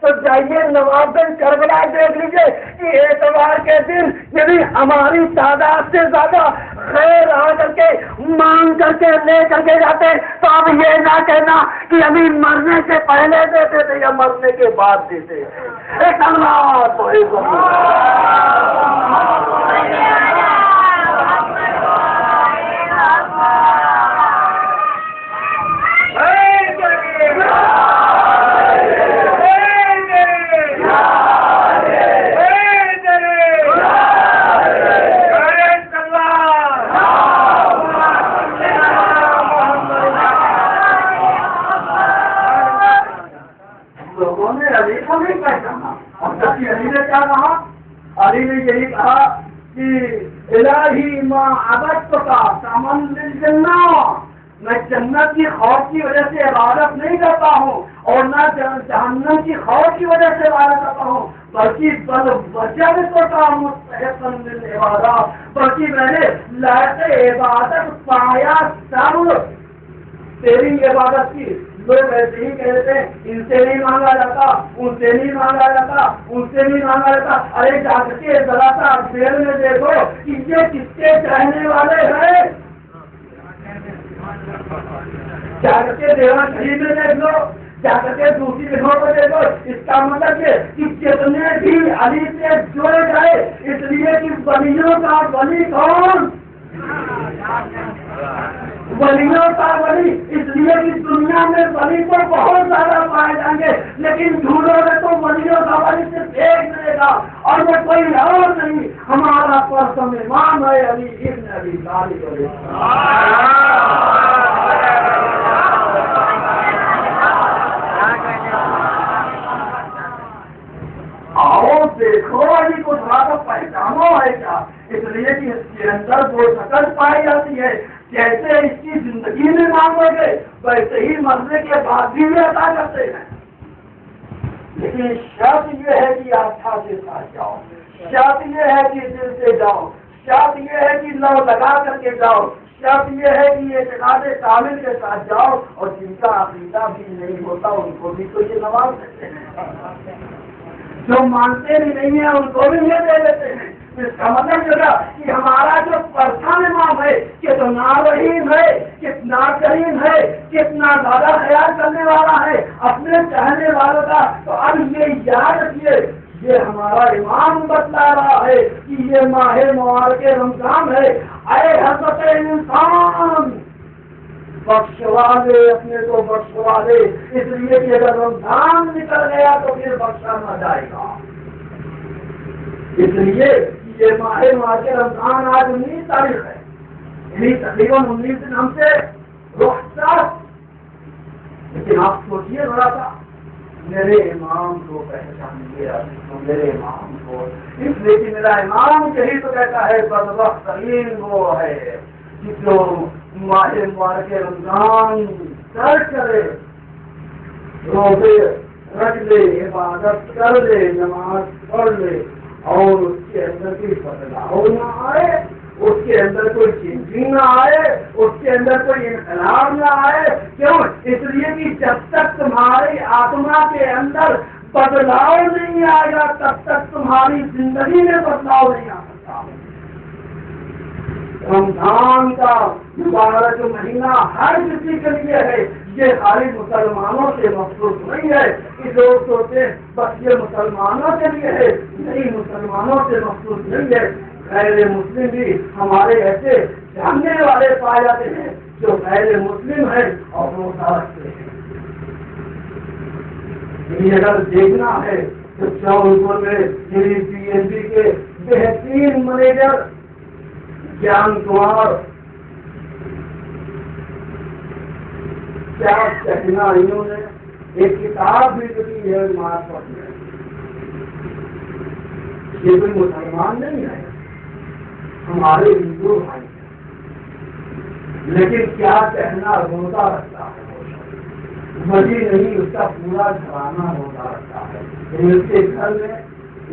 تو جائیے نوابگنج کربلا دیکھ لیجیے کہ اتوار کے دن یعنی ہماری تعداد سے زیادہ خیر آ کر کے مانگ کر کے لے کر کے جاتے، تو اب یہ نہ کہنا کہ ابھی مرنے سے پہلے دیتے تھے یا مرنے کے بعد دیتے تھے۔ ایک اللہ تو ایک علی نے یہی کہا کہ الہی ما عبدت کا سامن للجنہ، میں جنت کی خوف کی وجہ سے عبادت نہیں کرتا ہوں اور نہ جہنم کی خوف کی وجہ سے عبادت کرتا ہوں، بلکہ بل وجہ کا مستحق للعبادات، بلکہ میں نے لائق عبادت پایا سب تیری عبادت کی۔ لوگ ایسے ہی کہتے ہیں ان سے نہیں مانگا جاتا، ان سے نہیں مانگا جاتا، ان سے نہیں مانگا جاتا۔ ارے جا کے ذرا سا دیر میں دیکھو کہ یہ کس کے چاہنے والے ہیں، جا کر کے دیوان شریف میں دیکھ لو، جا کر کے دوسری جگہوں کو دیکھو۔ اس کا مطلب یہ کہ جتنے بھی علی سے جڑے گئے، اس لیے کہ ولیوں کا ولی کون؟ ولیوں کا ولی، اس لیے کہ دنیا میں ولی تو بہت زیادہ پائے جائیں گے، لیکن ڈھونڈو گے تو ولیوں کا ولی صرف ایک ملے گا، اور وہ کوئی اور نہیں، ہمارا پرسم امام ہے علی ابن ابی طالب علیہ السلام۔ آؤ دیکھو علی کو تھوڑا سا پہچانو ہے کیا، اس لیے کہ اس کے اندر وہ شکل پائی جاتی ہے، جیسے اس کی زندگی میں مانگو گے ویسے ہی مرنے کے بعد بھی وہ عطا کرتے ہیں۔ لیکن شرط یہ ہے کہ آستھا کے ساتھ جاؤ، شرط یہ ہے کہ دل سے جاؤ، شرط یہ ہے کہ لو لگا کر کے جاؤ، شرط یہ ہے کہ اعتقاد کامل کے ساتھ جاؤ، اور جن کا عقیدہ بھی نہیں ہوتا ان کو بھی تو یہ نواز دیتے ہیں، جو مانتے بھی نہیں ہیں ان کو بھی یہ دے دیتے ہیں۔ اس کا مطلب یہ تھا کہ ہمارا جو پرسان امام ہے کتنا رحیم ہے، کتنا کریم ہے، کتنا زیادہ خیال کرنے والا ہے اپنے چاہنے والوں کا۔ تو اب یہ یاد رکھیے، یہ ہمارا امام بتلا رہا ہے کہ یہ ماہ مبارک رمضان ہے، اے حضرت انسان بخشوا دے، اپنے کو بخشوا دے، اس لیے کہ اگر رمضان نکل گیا تو پھر بخشا نہ جائے گا۔ اس لیے یہ ماہ مبارک رمضان آج 19 تاریخ ہے، یعنی تقریباً 19 دن ہم سے رخصت، لیکن آپ سوچیے ذرا سا، میرے امام کو پہچانیے، میرے امام کو، اس لیے کہ میرا امام یہی تو کہتا ہے بدبخت ترین وہ ہے کہ جو ماہ مبارک رمضان ترک کرے، روزے رکھ لے، عبادت کر لے، نماز پڑھ لے، اور اس کے اندر کی بدلاؤ نہ آئے، اس کے اندر کوئی چینجنگ نہ آئے، اس کے اندر کوئی انقلاب نہ آئے. کیوں؟ اس لیے کہ جب تک تمہاری آتما کے اندر بدلاؤ نہیں آئے گا تب تک تمہاری زندگی میں بدلاؤ نہیں آ سکتا. رمضان کا مبارک مہینہ ہر کسی کے لیے ہے، یہ خالی مسلمانوں سے مخصوص نہیں ہے کہ لوگ سوچتے بس یہ مسلمانوں کے لیے ہے. نہیں، مسلمانوں سے مخصوص نہیں ہے. غیر مسلم بھی ہمارے ایسے جاننے والے پائے جاتے ہیں جو غیر مسلم ہیں اور روزہ رکھتے ہیں. اگر دیکھنا ہے تو جونپور میں میری پی ایچ ڈی کے بہترین مینیجر جان کمار کیا کہنا، انہوں نے ایک کتاب بھی لکھی ہے مارفت میں. یہ کوئی مسلمان نہیں ہے، ہمارے ہندو بھائی ہیں، لیکن کیا کہنا روزہ رکھتا ہے. وہی نہیں، اس کا پورا گھرانہ روزہ رکھتا ہے. اس کے گھر میں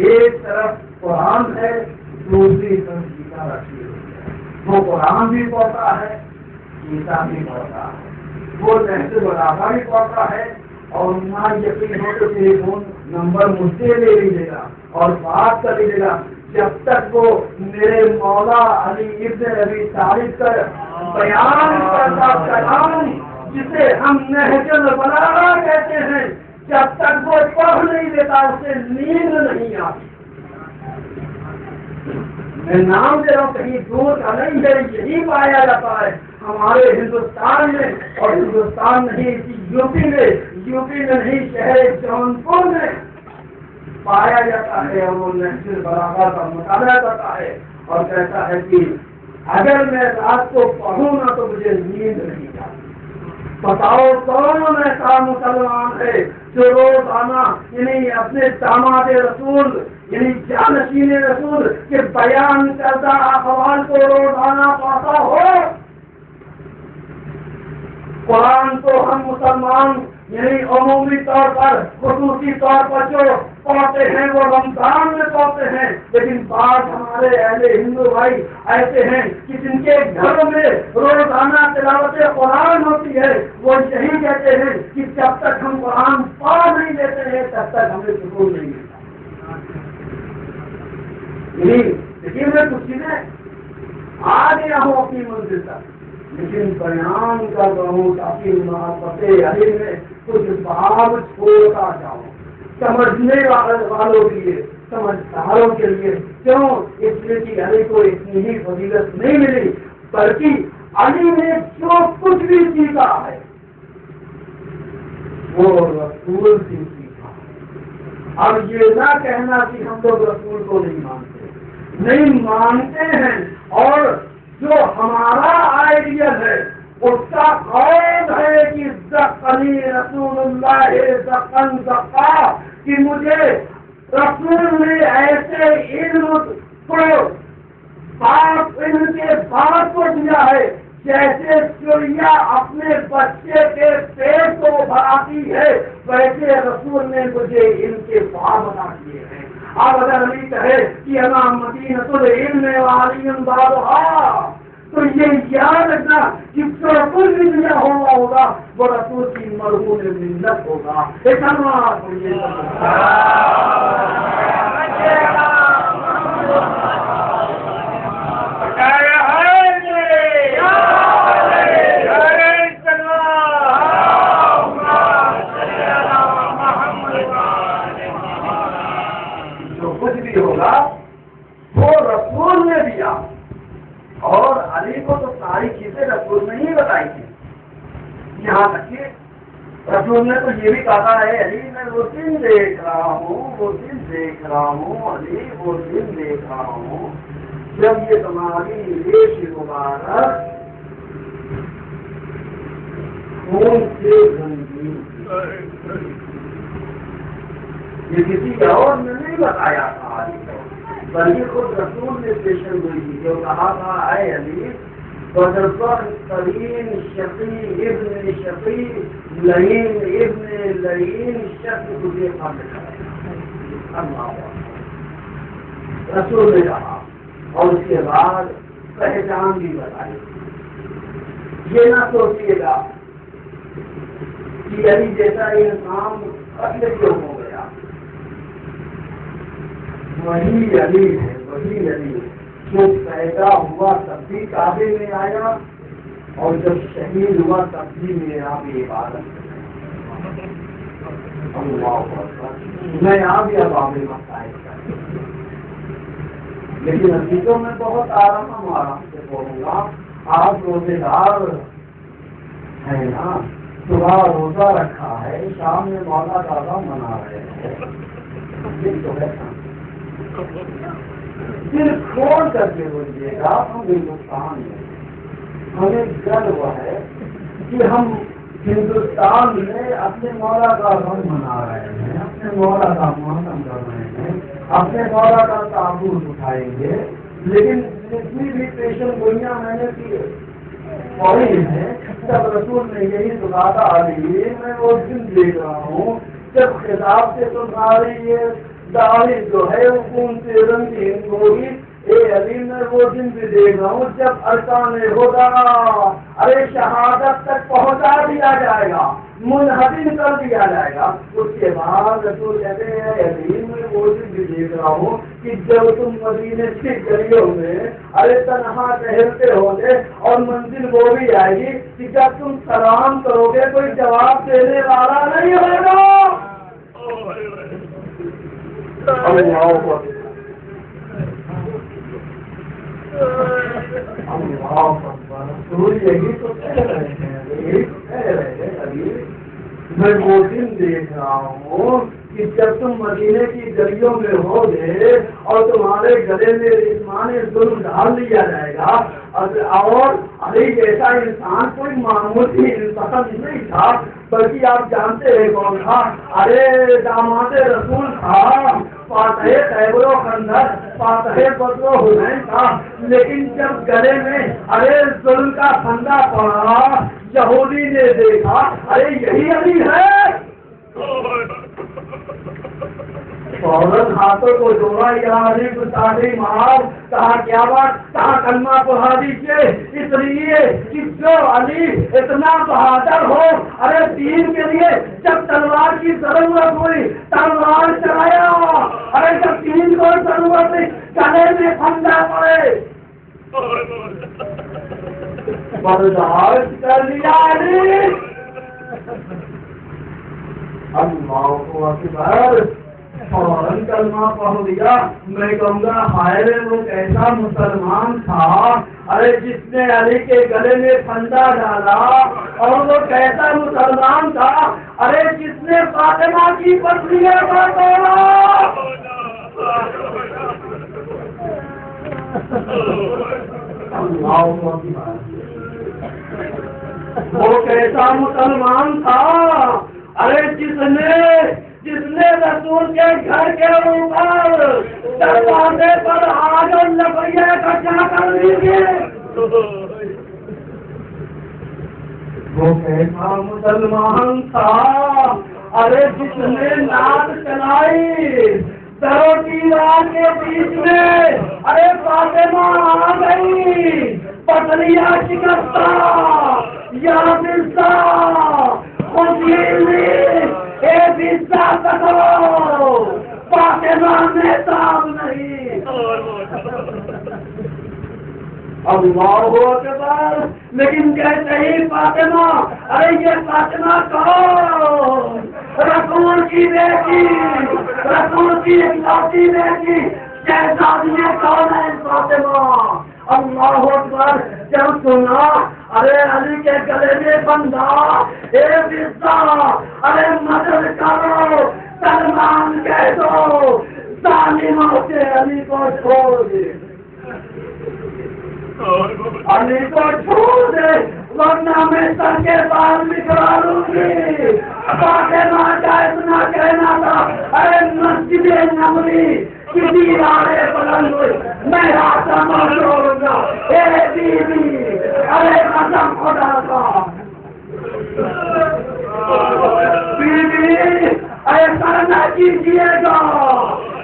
ایک طرف قرآن ہے، دوسری طرف گیتا رکھی ہوئی ہے. وہ قرآن بھی پڑھتا ہے، گیتا بھی پڑھتا ہے، وہ نہج البلاغہ بھی پڑھتا ہے. اور نہ یقین ہو تو ٹیلی فون نمبر مجھ سے لے لیجیے گا اور بات کر لیجیے گا. جب تک وہ میرے مولا علی ابن ابی طالب کا بیان کرتا کلام جسے ہم نہج البلاغہ کہتے ہیں، جب تک وہ پڑھ نہیں دیتا اسے نیند نہیں آتی. میں نام دے رہا ہوں، کہیں دور کا نہیں ہے، یہی پایا جاتا ہے ہمارے ہندوستان میں. اور ہندوستان نہیں، یو پی میں نہیں، شہر جونپور میں پایا جاتا ہے. اور وہ نہج البلاغہ کا مطالعہ کرتا ہے اور کہتا ہے کہ اگر میں رات کو پڑھوں نہ تو مجھے نیند نہیں آتی. بتاؤ کون ایسا مسلمان ہے جو روزانہ یعنی اپنے داماد رسول یعنی جانشین رسول کے بیان کردہ اقوال کو روزانہ پڑھتا ہو. قرآن تو ہم مسلمان یعنی عمومی طور پر خصوصی طور پر جو پڑھتے ہیں وہ رمضان میں پڑھتے ہیں، لیکن بعض ہمارے اہل ہندو بھائی ایسے ہیں کہ جن کے گھر میں روزانہ تلاوت قرآن ہوتی ہے، وہ یہی کہتے ہیں کہ جب تک ہم قرآن پڑھ نہیں دیتے ہیں تب تک ہمیں سکون نہیں ملتا. لیکن میں کچھ چیزیں آ گیا ہوں اپنی منزل تک، لیکن بیان کر رہا ہوں تاکہ محبت علی میں کچھ باب چھوڑتا جاؤں سمجھنے والوں کے لیے، سمجھداروں کے لیے. کیوں؟ اس لیے کہ علی کو اتنی ہی فضیلت نہیں ملی، بلکہ علی نے جو کچھ بھی سیکھا ہے وہ رسول سے سیکھا. اب یہ نہ کہنا کہ ہم لوگ رسول کو نہیں مانتے ہیں. اور جو ہمارا آئیڈیل ہے اس کا قول ہے کہ زقنی رسول اللہ زقن زقا، کہ مجھے رسول نے ایسے علم کو کے بعد کو دیا ہے جیسے چڑیا اپنے بچے کے پیٹ کو بڑھاتی ہے، ویسے رسول نے مجھے ان کے بعد بتا دیے ہیں. اب اگر علی کہے کہ انا مدینۃ العلم وعلی بابھا، تو یہ یاد رکھنا کہ جو کچھ بھی دیا ہوگا وہ رسول کی مرہون ملت ہوگا. جو کچھ بھی ہوگا وہ رسول نے دیا. اور علی کو تو ساری چیزیں رسول نے ہی بتائی تھی. یہاں تک کہ رسول نے تو یہ بھی کہا ہے علی میں وہ دن دیکھ رہا ہوں علی وہ دن دیکھ رہا ہوں جب یہ تمہاری ریش مبارک خون سے رنگین. یہ کسی اور نے نہیں بتایا تھا علی کو، بلکہ خود رسول نے پیشن ہوئی تھی جو کہا تھا اے علی ترین شقی ابن شقی لعین ابن لعین شخص تجھے قبل کرے. اللہ رسول نے کہا. اور اس کے بعد پہچان بھی بتائی. یہ نہ سوچیے گا کہ علی جیسا انسان قتل کیوں ہو گیا. وہی علی ہے، وہی علی جو پیدا ہوا تب بھی کعبے میں آیا اور جب شہید ہوا تب بھی میرا بھی عبادت. میں یہاں بھی اب آگے مسائل کروں، لیکن حقیقتوں میں بہت آرام سے بولوں گا. آپ روزے دار ہے نا، صبح روزہ رکھا ہے، شام میں مولا تعالیٰ منا رہے ہیں. یہ تو ہے دل کھول کر کے بولیے گا. ہم ہندوستان میں ہمیں گرو ہے کہ ہم ہندوستان میں اپنے مولا کا غم منا رہے ہیں، اپنے مولا کا ماتم کر رہے ہیں، اپنے مولا کا تعبد اٹھائیں گے. لیکن جتنی بھی پیشن گوئیاں میں نے پڑھی ہیں جب رسول نے یہی دعا تھا علی میں وہ دن دیکھ رہا ہوں جب خطاب سے تمہاری یہ داڑھی جو ہے وہ کون سے رنگین ہوگی. اے علی میں وہ دن بھی دیکھ رہا ہوں جب ارکان ہوگا ارے شہادت تک پہنچا دیا جائے گا، منہدم کر دیا جائے گا. اس کے بعد رسول کہتے ہیں علی میں وہ دن بھی دیکھ رہا ہوں کہ جب تم مدینے کی گلیوں میں ارے تنہا ٹہلتے ہو گے اور منزل وہ بھی آئے گی کہ جب تم سلام کرو گے کوئی جواب دینے والا نہیں ہوگا. یہی تو کہہ رہے ہیں ابھی میں وہ دن دیکھ رہا ہوں کہ جب تم مدینے کی گلیوں میں ہو گے اور تمہارے گلے میں جسمانی ظلم ڈال دیا جائے گا. اور علی جیسا انسان کوئی معمولی انسان نہیں تھا بلکہ آپ جانتے ہیں کون تھا. ارے داماد رسول تھا، فاتح خیبر و خندق، فاتح بدر و حنین تھا. لیکن جب گلے میں ارے ظلم کا پھندا پڑا یہودی نے دیکھا ارے یہی علی ہے، فوراً ہاتھوں کو جوڑا یا علی گستاخی معاف. کہا کیا بات، کہا کلمہ پڑھا دیجیے اس لیے کہ جو علی اتنا بہادر ہو ارے دین کے لیے جب تلوار کی ضرورت ہوئی تلوار چلایا، ارے جب دین کو ضرورت ہوئی گلے میں پھندا پڑے برداشت کر لیا علی. اللہ اکبر، فوراً کلمہ پڑھ لیا. میں کہوں گا ہائے وہ ایسا مسلمان تھا ارے جس نے علی کے گلے میں پھندا ڈالا، اور وہ کیسا مسلمان تھا ارے جس نے فاطمہ کی پسلیوں کو توڑا. اللہ اکبر، وہ کیسا مسلمان تھا ارے جس نے رسول کے گھر کے اوپر دروازے پر آگ اور لکڑیاں اکٹھا کر دیجیے. وہ کیسا مسلمان تھا ارے جس نے نعت چلائی درو دیوار کے بیچ میں ارے فاطمہ آ گئی پتلیاں شکستہ یا بزا خودیلی اے بزا تکو فاطمہ میں تاب نہیں. اللہ اکبر. لیکن کہتے ہی فاطمہ ارے یہ فاطمہ کون؟ رسول کی بیٹی، رسول کی اکلوتی بیٹی شہزادی کون ہے فاطمہ. اللہ اکبر. جب سنا ارے علی کے گلے میں بندہ اے بزا ارے مدد کرو سلمان کہہ دو ظالموں سے علی کو چھوڑ دے، علی کو چھوڑ دے ورنہ میں سر کے بال نکلا لوں گی. فاطمہ کا اتنا کہنا تھا ارے مسجد نبوی کی دیواریں بلند ہوئی میں آسم چھوڑوں گا. اے بیوی ارے قسم خدا کا بیوی ایسا نہ کیجیے گا،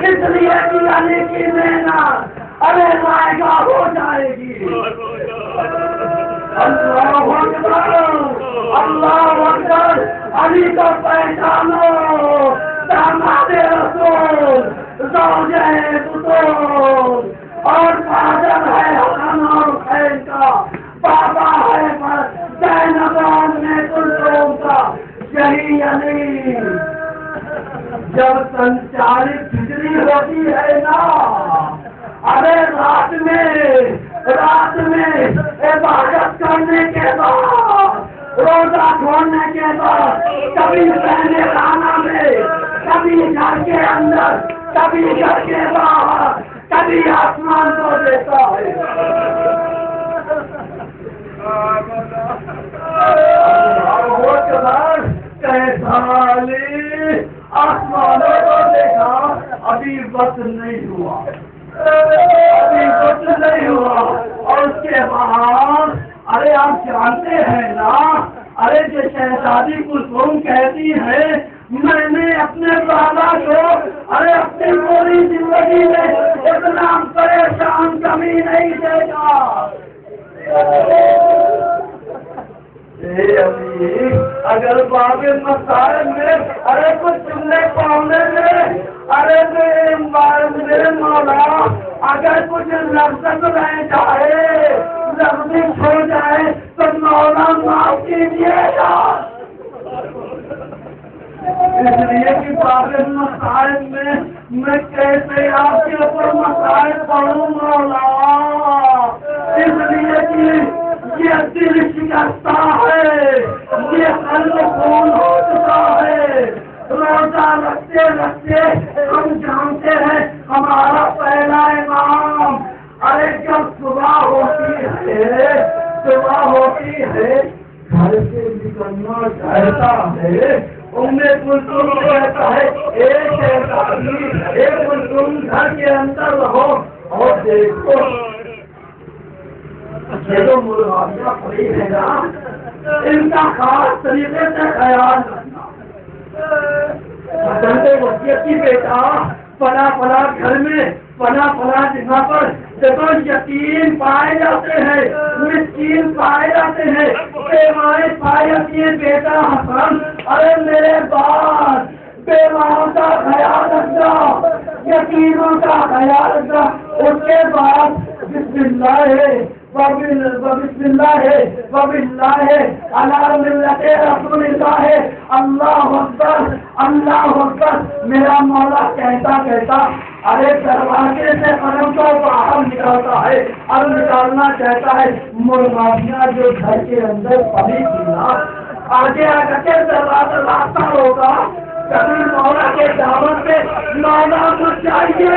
اس لیے کہ علی کی محنت ارے رائے گاہ ہو جائے گی. اللہ اکبر اللہ اکبر. علی کو پہچانو داماد رسول زوجہ بطول اور فادر ہے حسن اور حسین کا بابا ہے زینب میں کلثوم کا یہی علی. جب سنچالت بجلی ہوتی ہے نا ارے رات میں عبادت کرنے کے بعد روزہ کھولنے کے بعد کبھی پہلے خانہ میں کبھی گھر کے اندر کبھی گھر کے باہر کبھی آسمان کو دیتا ہے. کیسا علی آسمانوں کو دیکھا ابھی وقت نہیں ہوا اور اس کے بعد ارے آپ جانتے ہیں نا ارے جو شہزادی کلثوم کہتی ہے میں نے اپنے بابا کو ارے اپنی پوری زندگی میں اتنا پریشان کبھی نہیں دیکھا. اگر باب مسائل میں ارے کچھ سننے پاؤنے میں ارے میرے مولا اگر کچھ لفظ رہ جائے لفظ ہو جائے تو مولا معاف کیجیے گا. اس لیے کہ باب مسائل میں کیسے آپ کے اوپر مسائل پڑھوں مولا. اس لیے کہ یہ دل شکستہ ہے یہ قلب خون ہو چکا ہے. روزہ رکھتے ہم جانتے ہیں ہمارا پہلا امام ارے جب صبح ہوتی ہے گھر سے نکلنا چاہتا ہے کلثوم کہتا ہے کلثوم گھر کے اندر رہو اور دیکھو یہ جو مرغابیاں پڑی ہے نا ان کا خاص طریقے سے خیال رکھنا. وصیت کی بیٹا پلا گھر میں پلا جگہ پر جب یتیم پائے جاتے ہیں مسکین پائے جاتے ہیں بیوائیں پائے جاتی ہیں بیٹا حسن ارے میرے بعد بیواؤں کا خیال رکھنا یتیموں کا خیال رکھنا. اس کے بعد بسم اللہ ہے علی ملت رسول اللہ ہے. اللہ اکبر. میرا مولا کہتا ارے دروازے سے قدم کو باہر نکالتا ہے اور نکالنا چاہتا ہے مرغابیاں جو گھر کے اندر پڑی تھی نا آگے آ کر کے دروازہ راستہ ہوگا کبھی مولا کے دعوت پہ مولا مت چاہیے.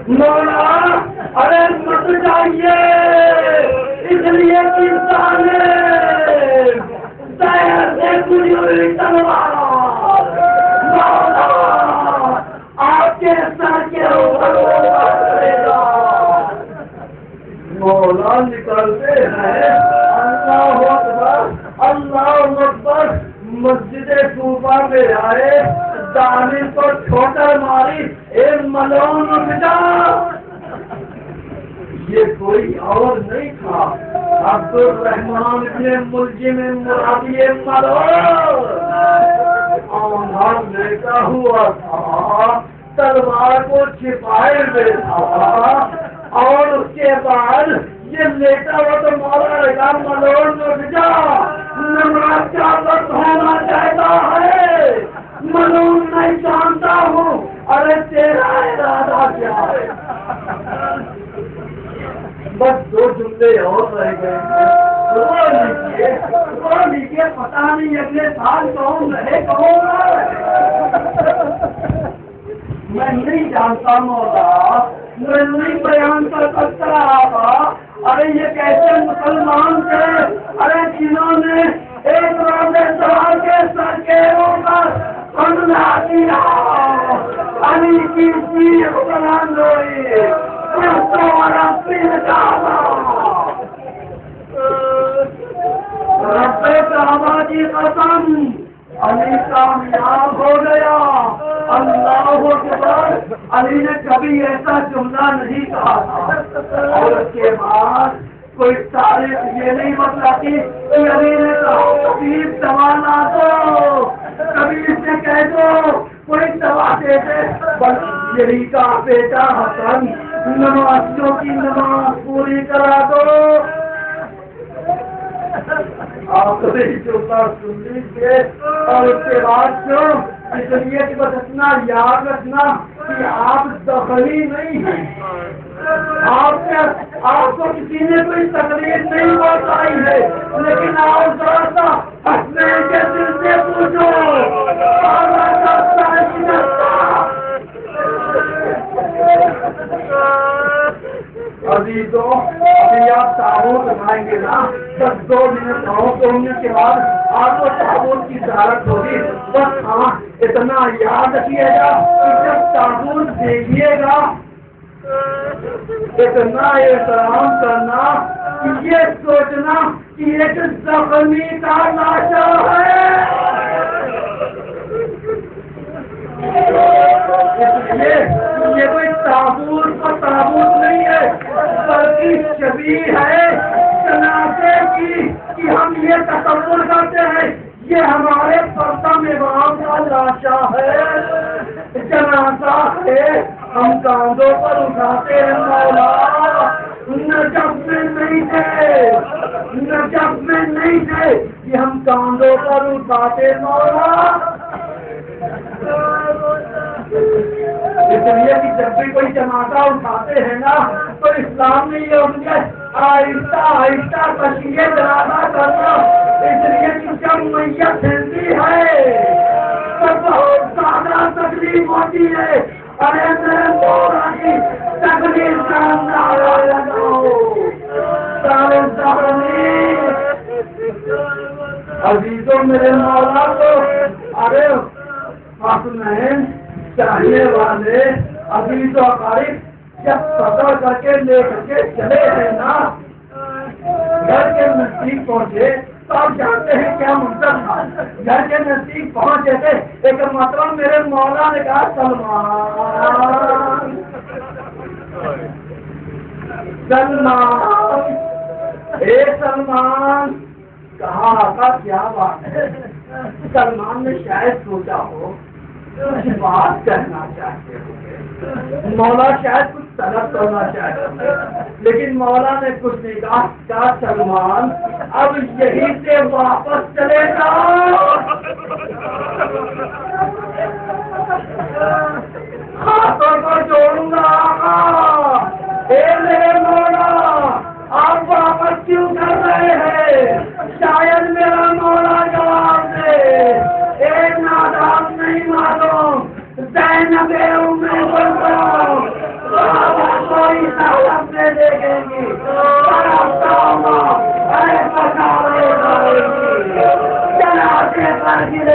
مولا ارے مت جائیے اس لیے انسان سے پوری ہوئی تلوار مولا آپ کے سر کے اوپر مولا نکلتے ہیں. اللہ اکبر. مسجد کوفہ میں آئے دامن کو ٹھوکر ماری ایک ملون اٹھ جا. یہ کوئی اور نہیں تھا عبد الرحمان بن ملجم مرادی ملون. آنھا لیٹا ہوا تھا تلوار کو چھپائے ہوئے تھا اور اس کے بعد یہ لیٹا ہوا تو مولا لگا ملون اٹھ جا نماز کا وقت ہونا چاہتا ہے. ملون نہیں جانتا ہوں ارے تیرا ارادہ کیا ہے. بس دو جملے اور رہ گئے وہ لیجیے پتا نہیں اگلے سال کون رہے کون نہ رہے میں نہیں جانتا مولا. میں نہیں بیان کر سکتا آقا. ارے یہ کیسے مسلمان تھے ارے جنہوں نے ایک روزے سوال کے سر کے اوپر حملہ کیا علی کی چیز بلند ہوئی رب کعبہ کی قسم علی کامیاب ہو گیا اللہ اکبر، علی نے کبھی ایسا جملہ نہیں کہا تھا، اور اس کے بعد کوئی تاریخ یہ نہیں بتاتی کہ علی نے کہا تیر سوالا دو، کبھی اس نے کہہ دو کوئی دوا دے دے، بس یہی کا بیٹا حسن نمازیوں کی نماز پوری کرا دو۔ آپ جو بات سن لیجیے، اور اس کے بعد جو اس لیے کہ بس اتنا یاد رکھنا کہ آپ دخلی نہیں ہیں، آپ کو کسی نے کوئی تکلیف نہیں پہنچائی ہے، لیکن آپ ذرا سا ہنسنے کے دل سے پوچھو عزیزوں، ابھی آپ تعبت اٹھائیں گے نا، بس 2 منٹ ہو، 2 منٹ کے بعد آپ کو تعبت کی زیارت ہوگی۔ بس ہاں اتنا یاد رکھیے گا کہ جب تعبت دیکھیے گا اتنا احترام کرنا کہ یہ سوچنا کہ ایک زخمی کا لاشا ہے، اس لیے یہ کوئی تابوت نہیں ہے، بلکہ شبیہ ہے جنازے کی، کہ ہم یہ تصور کرتے ہیں یہ ہمارے پرتم امام کا لاشا ہے، جنازہ ہے، ہم کاندھوں پر اٹھاتے ہیں مولا، نجف میں نہیں تھے کہ ہم کاندھوں پر اٹھاتے مولا۔ اس لیے کہ جب بھی کوئی جنازہ اٹھاتے ہیں نا تو اسلام نے یہ ان کے آہستہ آہستہ تشیع جنازہ کرنا، اس لیے کہ جب میت ہلتی ہے تو بہت زیادہ تکلیف ہوتی ہے۔ ارے میرے مولا کی تکلیف کا اندازہ لگاؤ، عزیزوں میرے مولا کو ارے حسنین چاہنے والے عزیز و اقارب جب سفر کر کے لے کر کے چلے ہیں نا، گھر کے نزدیک پہنچے تو آپ جانتے ہیں کیا منظر تھا، گھر کے نزدیک پہنچے تھے، ایک مطلب میرے مولا نے کہا سلمان، اے سلمان، کہا آقا کیا بات ہے؟ سلمان نے شاید سوچا ہو کچھ بات کہنا چاہتے ہوں، مولا شاید کچھ طلب کرنا چاہتے ہوں، لیکن مولا نے کچھ نہیں کہا، سلمان اب یہیں سے واپس چلے جاؤ، ہاتھوں کو جوڑوں گا آقا، اے میرے مولا آپ واپس کیوں کر رہے ہیں؟ شاید میرا مولا جواب دے، اے نادان نہیں معلوم زینب کوئی طاقت سے دیکھیں گی، جنازے پر گرے